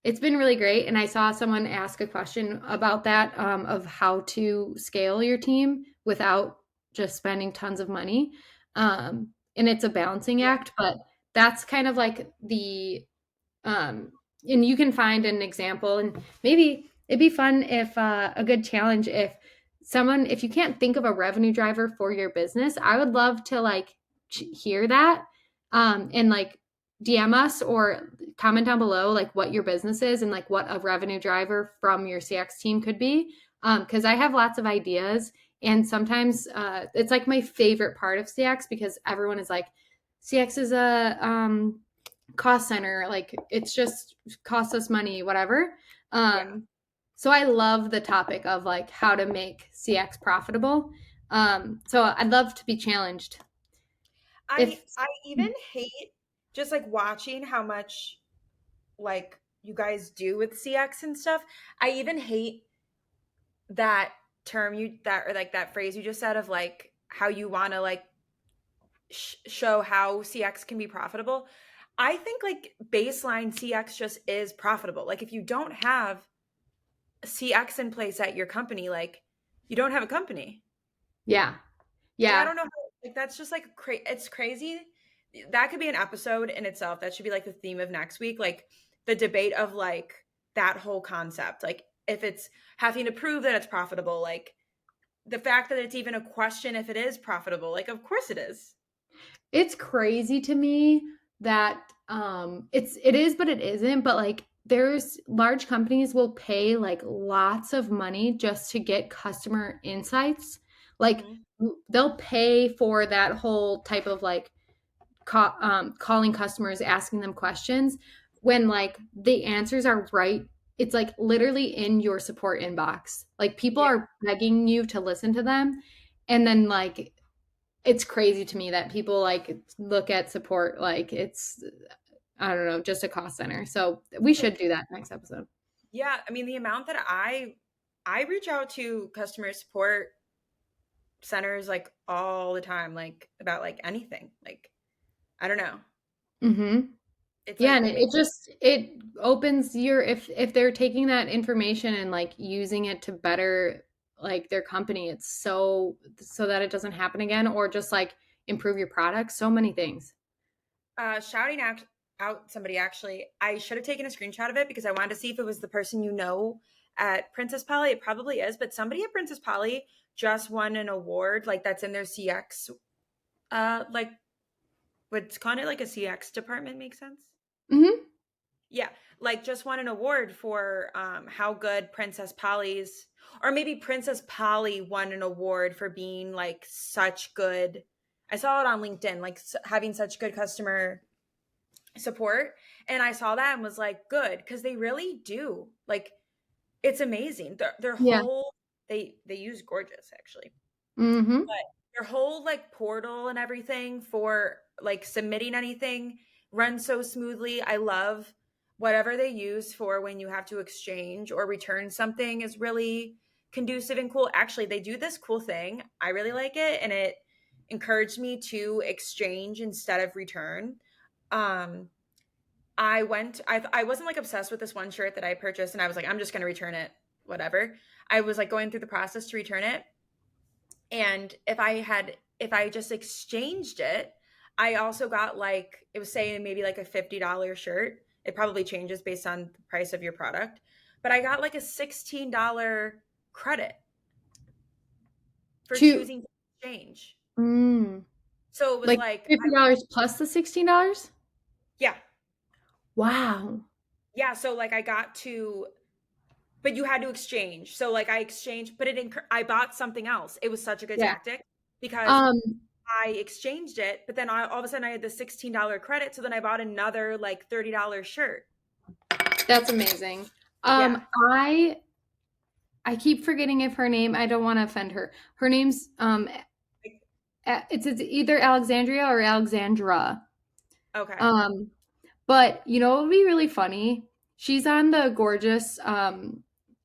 it's been really great. And I saw someone ask a question about that, of how to scale your team without just spending tons of money. And it's a balancing Yeah. act, but that's kind of like the um, and you can find an example, and maybe it'd be fun if a good challenge if you can't think of a revenue driver for your business, I would love to like hear that, and like DM us or comment down below like what your business is and like what a revenue driver from your CX team could be, because I have lots of ideas, and sometimes it's like my favorite part of CX because everyone is like CX is a cost center, like it's just costs us money, whatever. Yeah. So I love the topic of like how to make CX profitable. So I'd love to be challenged I if I even hate just like watching how much like you guys do with CX and stuff. I even hate that term you that or like that phrase you just said of like how you want to like show how CX can be profitable. I think like baseline CX just is profitable. Like if you don't have CX in place at your company, like you don't have a company. yeah, And I yeah. don't know how, like that's just like it's crazy. That could be an episode in itself. That should be like the theme of next week, like the debate of like that whole concept. Like if it's having to prove that it's profitable, like the fact that it's even a question if it is profitable. Like of course it is. It's crazy to me that it is but it isn't, but like there's large companies will pay like lots of money just to get customer insights. Like Mhm. they'll pay for that whole type of like calling customers, asking them questions when like the answers are right. It's like literally in your support inbox. Like people Yeah. are begging you to listen to them. And then like it's crazy to me that people like look at support like it's, I don't know, just a cost center. So we should Like do that next episode. yeah, I mean the amount that I reach out to customer support centers like all the time like about like anything. Like I don't know. Mm-hmm. It's Yeah, like and it makes it opens your if they're taking that information and like using it to better like their company, it's so that it doesn't happen again or just like improve your product, so many things. shouting out somebody actually. I should have taken a screenshot of it because I wanted to see if it was the person you know at Princess Polly. It probably is, but somebody at Princess Polly just won an award like that's in their CX like what's called it like a CX department makes sense. Hmm. Yeah, like just won an award for how good Princess Polly's or maybe Princess Polly won an award for being like such good. I saw it on LinkedIn like having such good customer support and I saw that and was like good cuz they really do. Like It's amazing. Their Yeah. whole they use Gorgeous actually. Mm-hmm. But their whole like portal and everything for like submitting anything runs so smoothly. I love whatever they use for when you have to exchange or return something is really conducive and cool. Actually, they do this cool thing. I really like it, and it encouraged me to exchange instead of return. Um I wasn't like obsessed with this one shirt that I purchased, and I was like, I'm just going to return it, whatever. I was like going through the process to return it, and if I just exchanged it, I also got like, it was saying maybe like a $50 shirt. It probably changes based on the price of your product, but I got like a $16 credit for To choosing to exchange. mm, So it was like like $50 plus the $16? yeah. Wow. Yeah, so like I got to, but you had to exchange. So like I exchanged, but I bought something else. It was such a good Yeah. tactic because Um, I exchanged it, but then all of a sudden I had the $16 credit. So then I bought another like $30 shirt. that's amazing. Yeah. I keep forgetting if her name, I don't want to offend her. Her name's it's either Alexandria or Alexandra. Okay. Um, but you know what would be really funny? She's on the gorgeous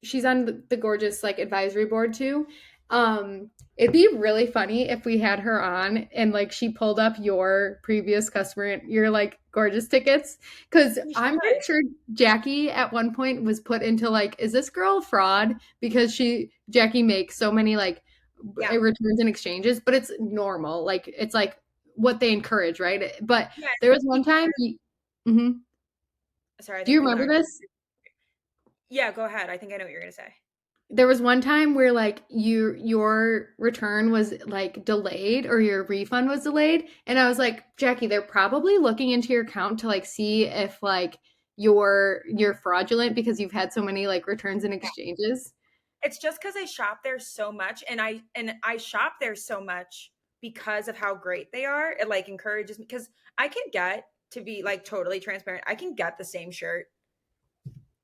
she's on the gorgeous like advisory board too. It'd be really funny if we had her on and like she pulled up your previous customer your like gorgeous tickets cuz We I'm pretty should. sure Jackie at one point was put into like is this girl a fraud because Jackie makes so many like Yeah. returns and exchanges, but it's normal. Like it's like what they encourage, right? But Yeah. there was one time Mhm. Sorry, I Do think you people remember aren't. this? Yeah, go ahead. I think I know what you're going to say. There was one time where like your return was like delayed or your refund was delayed and I was like, "Jackie, they're probably looking into your account to like see if like you're fraudulent because you've had so many like returns and exchanges." It's just because I shop there so much, and I shop there so much because of how great they are. It like encourages me because I can get, to be like totally transparent, I can get the same shirt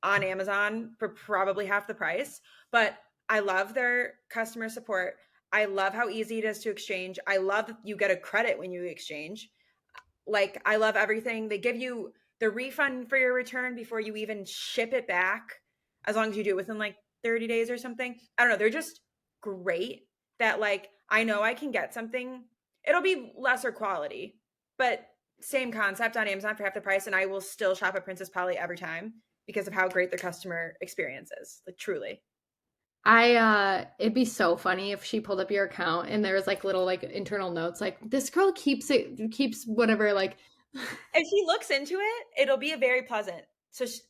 on Amazon for probably half the price, but I love their customer support. I love how easy it is to exchange. I love that you get a credit when you exchange. Like, I love everything. They give you the refund for your return before you even ship it back, as long as you do it within like 30 days or something. I don't know. They're just great that, like, I know I can get something. It'll be lesser quality, but same concept on Amazon for half the price. And I will still shop at Princess Polly every time because of how great the customer experience is. Like, truly. It'd be so funny if she pulled up your account and there was like little like internal notes like this girl keeps whatever like If she looks into it, it'll be a very pleasant. So she's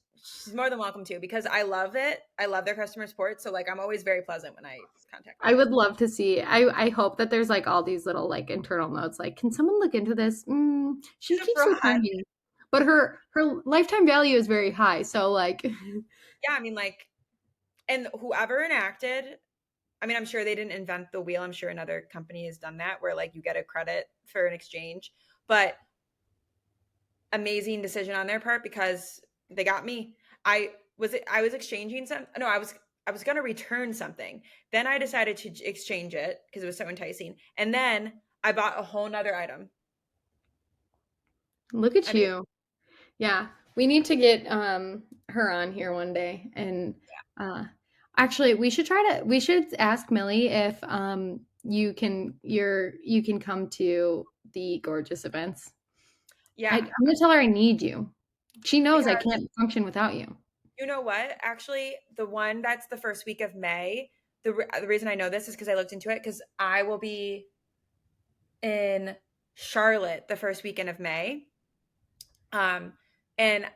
more than welcome to, because I love it. I love their customer support. So like I'm always very pleasant when I contact I them. would love to see. I hope that there's like all these little like internal notes. Like, can someone look into this? She She's a keeps fraud. returning, but her lifetime value is very high. So like, Yeah, I mean, like, and whoever enacted, I mean, I'm sure they didn't invent the wheel. I'm sure another company has done that where like you get a credit for an exchange, but amazing decision on their part because they got me. I was exchanging some. No, I was going to return something. Then I decided to exchange it because it was so enticing, and then I bought a whole nother item. look at I mean, you. Yeah, we need to get her on here one day, and uh, actually, we should ask Millie if you can come to the gorgeous events. yeah, I'm gonna tell her I need you. She knows I because can't function without you. you know what? Actually, the one that's the first week of May. The reason I know this is because I looked into it, because I will be in Charlotte the first weekend of May. Um, and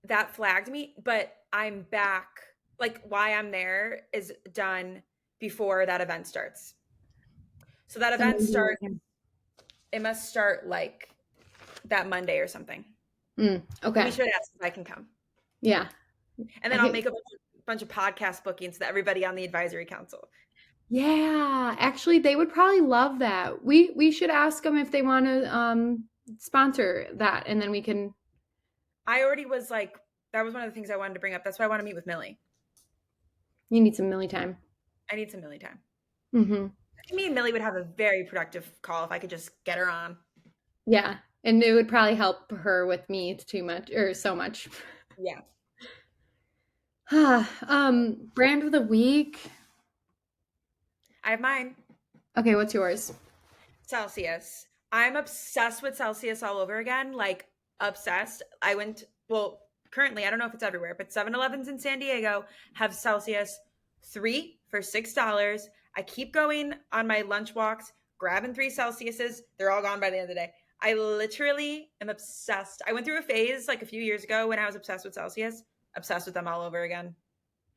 that flagged me, but I'm back. Like, why I'm there is done before that event starts. So that So event maybe we starts, can. it must start like that Monday or something. So we Okay. should ask if I can come. Yeah. And I then I'll think. make a bunch of podcast bookings to everybody on the advisory council. Yeah. Actually, they would probably love that. We should ask them if they want to sponsor that, and then we can. I already was like, that was one of the things I wanted to bring up. That's why I want to meet with Millie. You need some Millie time. I need some Millie time. Mm-hmm. I think me and Millie would have a very productive call if I could just get her on. Yeah. And it would probably help her with me too much or so much. Yeah. Brand of the week. I have mine. Okay, what's yours? Celsius. I'm obsessed with Celsius all over again. Like, obsessed. Well, currently, I don't know if it's everywhere, but 7-Elevens in San Diego have Celsius 3 for $6. I keep going on my lunch walks, grabbing 3 Celsiuses. They're all gone by the end of the day. I literally am obsessed. I went through a phase like a few years ago when I was obsessed with Celsius, obsessed with them all over again.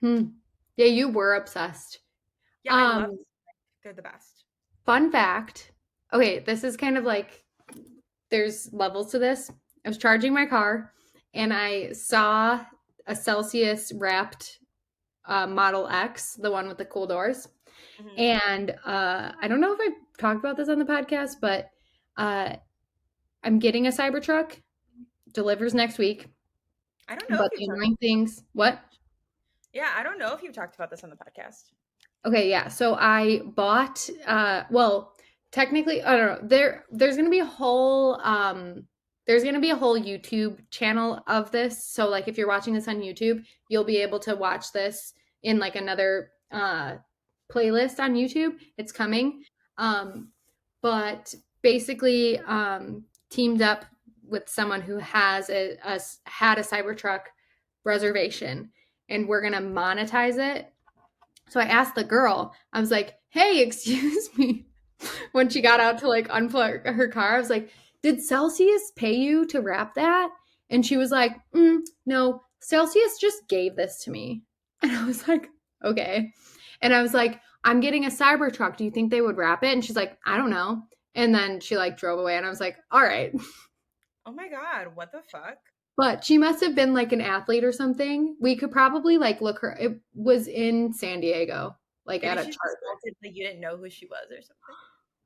Hmm. Yeah, you were obsessed. Yeah, I love them. Um, They're the best. Fun fact. Okay, this is kind of like there's levels to this. I was charging my car and I saw a Celsius wrapped Model X, the one with the cool doors. Mhm. And I don't know if I've talked about this on the podcast, but uh, I'm getting a Cybertruck. Delivers next week. I don't know if But you've the talked. annoying things, what? Yeah, I don't know if you've talked about this on the podcast. Okay, yeah. So I bought well, technically, I don't know. There's going to be a whole there's going to be a whole YouTube channel of this. So like if you're watching this on YouTube, you'll be able to watch this in like another playlist on YouTube. It's coming. Um but basically teamed up with someone who has had a Cybertruck reservation and we're going to monetize it. So I asked the girl, I was like, hey, excuse me. When she got out to like unplug her car, I was like, did Celsius pay you to wrap that? And she was like, no, Celsius just gave this to me. And I was like, okay. And I was like, I'm getting a Cybertruck. Do you think they would wrap it? And she's like, I don't know. And then she like drove away and I was like, all right. Oh my God, what the fuck? But she must have been like an athlete or something. We could probably like look her. It was in San Diego, like at Maybe a she just Charger. felt it like you didn't know who she was or something.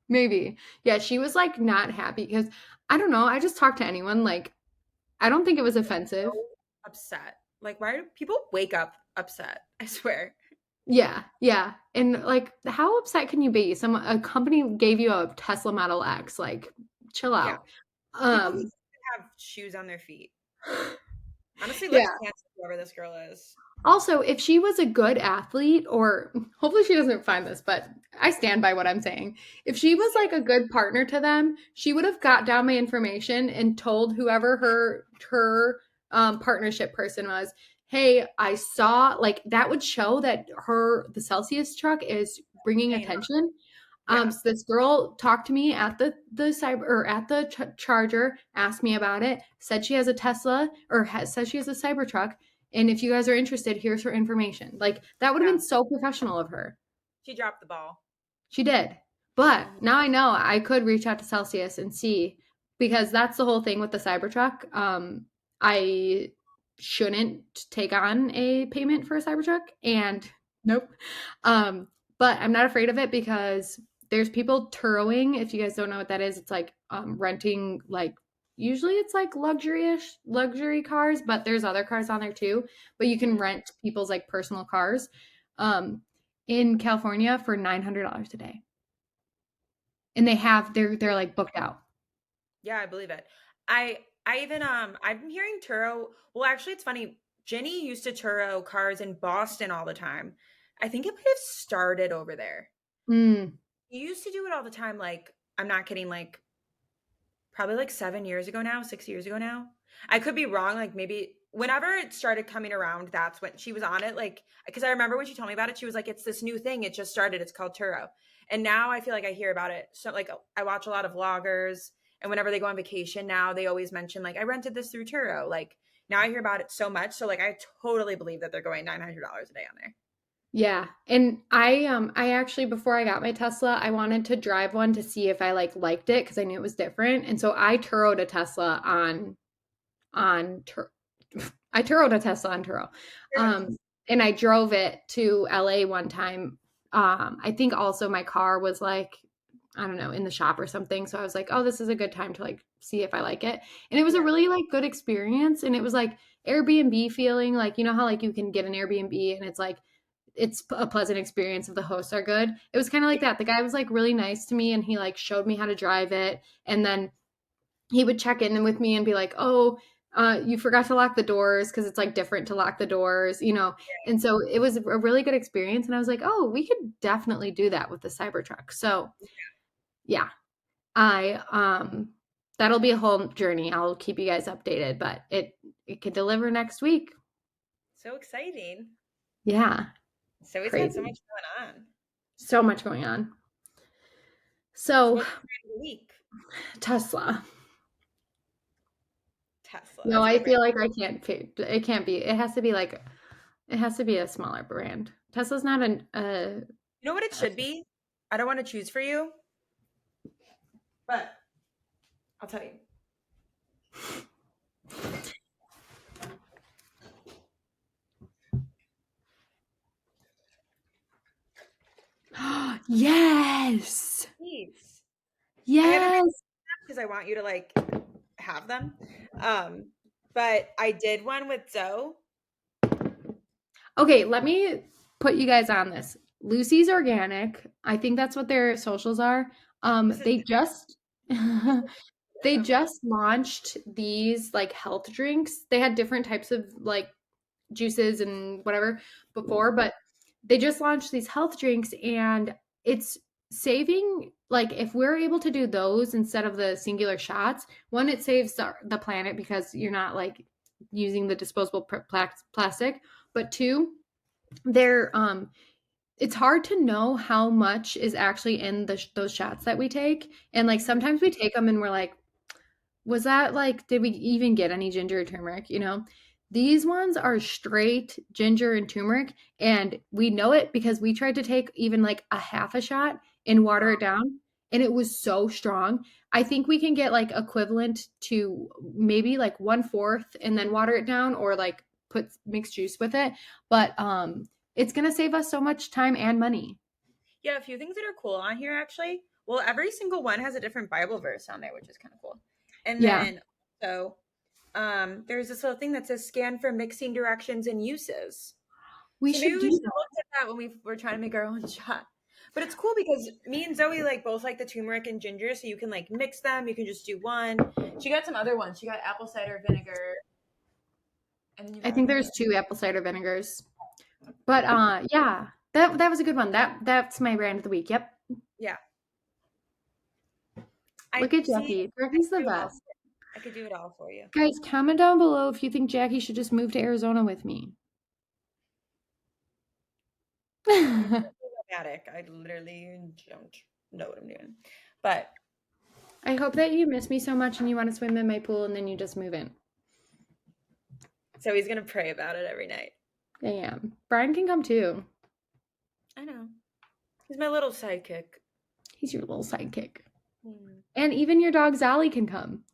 Maybe. Yeah, she was like not happy because I don't know. I just talked to anyone. Like, I don't think it was offensive. So upset. Like, why do people wake up upset? I swear. Yeah, yeah. And like, how upset can you be? A company gave you a Tesla Model X. Like, chill Yeah. out. People who Um, have shoes on their feet. Honestly, let's yeah. cancel whoever this girl is. Also, if she was a good athlete, or hopefully she doesn't find this, but I stand by what I'm saying. If she was like a good partner to them, she would have got down my information and told whoever her partnership person was, "Hey, I saw like that would show that the Celsius truck is bringing Paying off. attention." Yeah. So this girl talked to me at the cyber or at the charger, asked me about it, said she has a Tesla or says she has a Cybertruck, and if you guys are interested, here's her information. Like that would have Yeah. been so professional of her. She dropped the ball. She did. But Mhm. now I know I could reach out to Celsius and see because that's the whole thing with the Cybertruck. I shouldn't take on a payment for a Cybertruck and nope. But I'm not afraid of it because there's people Turoing. If you guys don't know what that is, it's like renting like usually it's like luxury-ish luxury cars, but there's other cars on there too. But you can Mhm. rent people's like personal cars. Um, in California for $900 a day. And they're like booked out. Yeah, I believe it. I even I've been hearing Turo. Well, actually, it's funny. Jenny used to Turo cars in Boston all the time. I think it might have started over there. Mm, He used to do it all the time. Like, I'm not kidding. Like, probably like 7 years ago now, 6 years ago now. I could be wrong. Like, maybe whenever it started coming around, that's when she was on it. Like, because I remember when she told me about it, she was like, "It's this new thing. It just started. It's called Turo." And now I feel like I hear about it. So, like, I watch a lot of vloggers, and whenever they go on vacation now, they always mention like, "I rented this through Turo." Like, now I hear about it so much. So, like, I totally believe that they're going $900 a day on there. yeah. And I actually before I got my Tesla, I wanted to drive one to see if I liked it because I knew it was different. And so I Turoed a Tesla on Tur- I Turoed a Tesla on Turo. Very nice. And I drove it to LA one time. I think also my car was like I don't know, in the shop or something. So I was like, oh, this is a good time to like see if I like it. And it was a Yeah. really like good experience. And it was like Airbnb feeling, like, you know how like you can get an Airbnb and it's like it's a pleasant experience if the hosts are good. It was kind of like that. The guy was like really nice to me and he like showed me how to drive it. And then he would check in with me and be like, "Oh, you forgot to lock the doors because it's like different to lock the doors, you know." And so it was a really good experience. And I was like, "Oh, we could definitely do that with the Cybertruck." So yeah, I that'll be a whole journey. I'll keep you guys updated, but it could deliver next week. So exciting. Yeah, So he's got so crazy. much going on. So much going on. So So what's the brand of the week? Tesla. Tesla. No, That's a I good brand. feel like I can't it can't be. It has to be like it has to be a smaller brand. Tesla's not You know what it should be? I don't want to choose for you, but I'll tell you. yes. Please. I haven't been Yes. because I want you to like have them. Um, but I did one with Zoe. Okay, let me put you guys on this. Lucy's Organic. I think that's what their socials are. This is They just they okay. just launched these like health drinks. They had different types of like juices and whatever before, but they just launched these health drinks and it's saving like if we're able to do those instead of the singular shots, one it saves the planet because you're not like using the disposable plastic, but two, they're it's hard to know how much is actually in those shots that we take and like Mhm. sometimes we take them and we're like was that like, did we even get any ginger or turmeric? You know, these ones are straight ginger and turmeric. And we know it because we tried to take even like a half a shot and water it down. And it was so strong. I think we can get like equivalent to maybe like 1/4 and then water it down or like put mixed juice with it. But it's gonna save us so much time and money. Yeah, a few things that are cool on here actually. Well, every single one has a different Bible verse on there, which is kind of cool. And Yeah. then so there's this little thing that says scan for mixing directions and uses. We So maybe should we do should look at that when we were trying to make our own shot. But it's cool because me and Zoe like both like the turmeric and ginger, so you can like mix them. You can just do one. She got some other ones. She got apple cider vinegar, and then you I got think another there's one. 2 apple cider vinegars. But yeah, that was a good one. That's my brand of the week. Yep. Yeah, Look I at see. Jackie. I Jackie's could the do it all. best. I could do it all for you. Guys, comment down below if you think Jackie should just move to Arizona with me. I'm I dramatic. I literally don't know what I'm doing. But hope that you miss me so much and you want to swim in my pool and then you just move in. so he's gonna pray about it every night. I am. Brian can come too. I know. He's my little sidekick. He's your little sidekick. Hmm. And even your dog Zolly can come.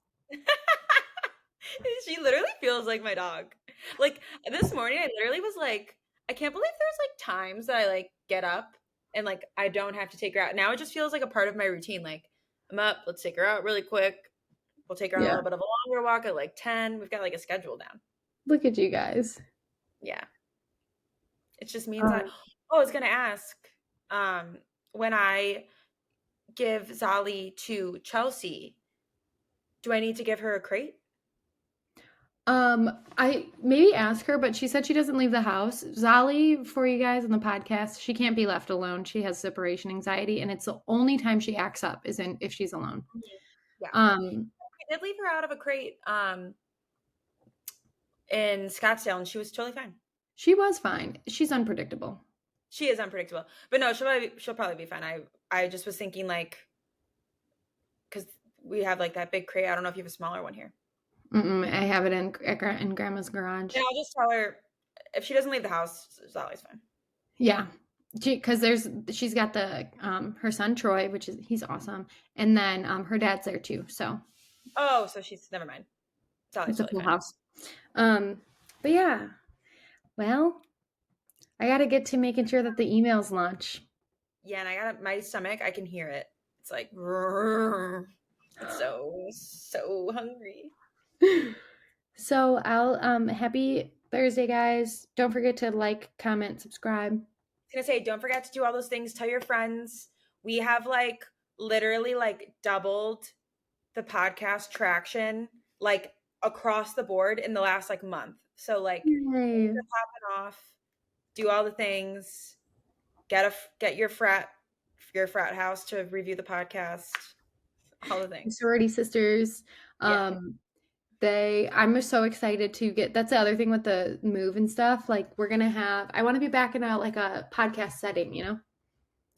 She literally feels like my dog. Like this morning, I literally was like, I can't believe there's like times that I like get up and like I don't have to take her out. Now it just feels like a part of my routine. Like I'm up, let's take her out really quick. We'll take her on a Yeah. little bit of a longer walk at like 10. We've got like a schedule down. Look at you guys. Yeah. It just means that, Um, oh, I was gonna ask, um, when I give Zali to Chelsea, do I need to give her a crate? I maybe ask her, but she said she doesn't leave the house. Zali, for you guys on the podcast, she can't be left alone. She has separation anxiety, and it's the only time she acts up is in if she's alone. Mhm. Yeah. Um, I did leave her out of a crate in Scottsdale and she was totally fine. she was fine. She's unpredictable. She is unpredictable. But no, she'll probably be fine. I just was thinking like cuz we have like that big crate. I don't know if you have a smaller one here. I have it in Grandma's garage. Yeah, I'll just tell her if she doesn't leave the house, it's always fine. Yeah, because she's got the her son Troy, which is he's awesome, and then her dad's there too. So Oh, so she's never mind. It's always it's a totally full fine. house. Um, but yeah, well, I got to get to making sure that the emails launch. Yeah, and I got my stomach, I can hear it. It's like it's so hungry. So I'll happy Thursday, guys. Don't forget to like, comment, subscribe. gonna say, don't forget to do all those things. Tell your friends. We have like literally like doubled the podcast traction like across the board in the last like month. So like things Yay. are popping off. Do all the things. Get your frat house to review the podcast. All the things. Sorority sisters. Yeah. Um, I'm just so excited to get, that's the other thing with the move and stuff. Like we're gonna have, I want to be back in a like a podcast setting, you know?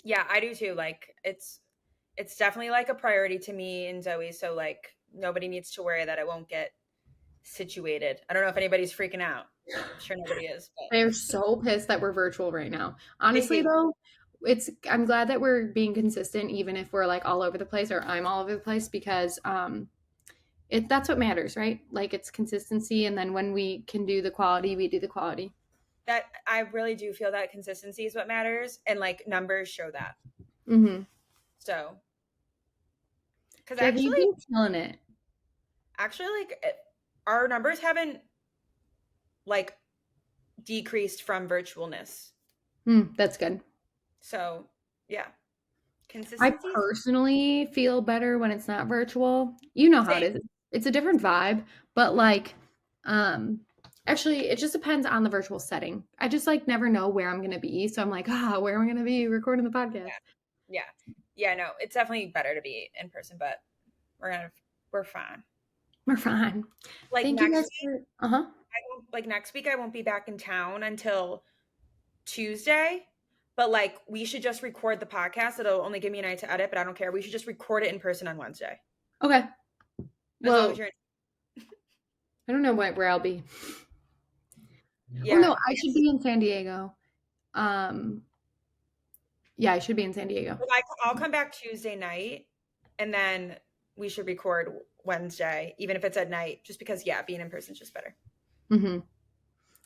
Yeah, I do too. Like it's definitely like a priority to me and Zoe. So like nobody needs to worry that it won't get situated. I don't know if anybody's freaking out. I'm sure nobody is, They're but so pissed that we're virtual right now. they Honestly hate. though, I'm glad that we're being consistent even if we're like all over the place or I'm all over the place because that's what matters, right? Like it's consistency and then when we can do the quality, we do the quality. That I really do feel that consistency is what matters, and like numbers show that. Mm-hmm. So, because Jackie, you've been killing it. like our numbers haven't like decreased from virtualness. That's good. So, yeah, I consistency. personally feel better when it's not virtual. You know how it Same. is. It's a different vibe, but like um actually it just depends on the virtual setting. I just like never know where I'm going to be, so I'm like, where am I going to be recording the podcast? Yeah, yeah, no, it's definitely better to be in person, but we're fine. We're fine. Like Thank you next guys week, for next week I won't be back in town until Tuesday. But like we should just record the podcast. It'll only give me a night to edit, but I don't care. We should just record it in person on Wednesday. Okay. As long as Well, you're I don't know where I'll be. Oh yeah. no, I should be in San Diego. Um yeah, I should be in San Diego. Like I'll come back Tuesday night and then we should record Wednesday, even if it's at night, just because yeah, being in person is just better. Mhm.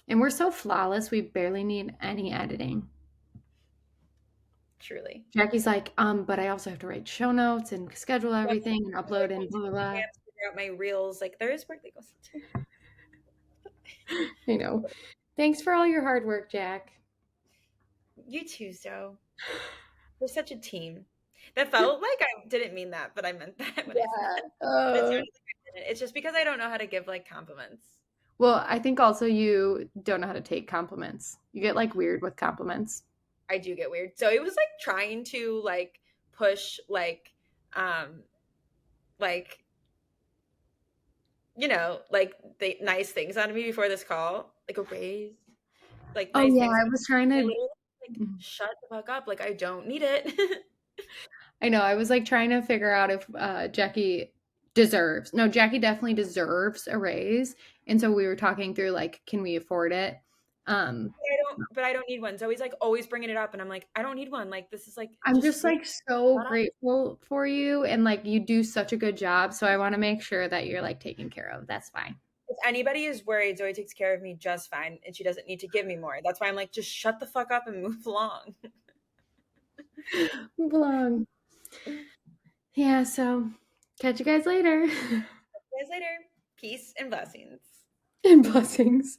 And we're so flawless, we barely need any editing. Truly. Jackie's like, but I also have to write show notes and schedule Like, everything and upload and blah blah blah. figure out my reels. Like there is work that goes into. I know. Thanks for all your hard work, Jack. You too, Zoe. We're such a team. That felt like I didn't mean that, but I meant that when I said Yeah. that. But it sounded like I didn't. It's just because I don't know how to give like compliments. Well, I think also you don't know how to take compliments. You get like weird with compliments. I do get weird. So it was like trying to like push um like like the nice things out of me before this call, like a raise, like Oh nice yeah, things. I was trying I to. literally like shut the fuck up. Like I don't need it. I know. I was like trying to figure out if Jackie deserves. No, Jackie definitely deserves a raise. And so we were talking through like, can we afford it? Um, But I don't need one. Zoe's like always bringing it up, and I'm like, I don't need one. Like this is like I'm just just sleep. like so Shut up. grateful for you and like you do such a good job. So I want to make sure that you're like taken care of. That's fine. If anybody is worried, Zoe takes care of me just fine, and she doesn't need to give me more. That's why I'm like, just shut the fuck up and move along. Move along. Yeah, so catch you guys later. See you guys later. Peace and blessings. And blessings.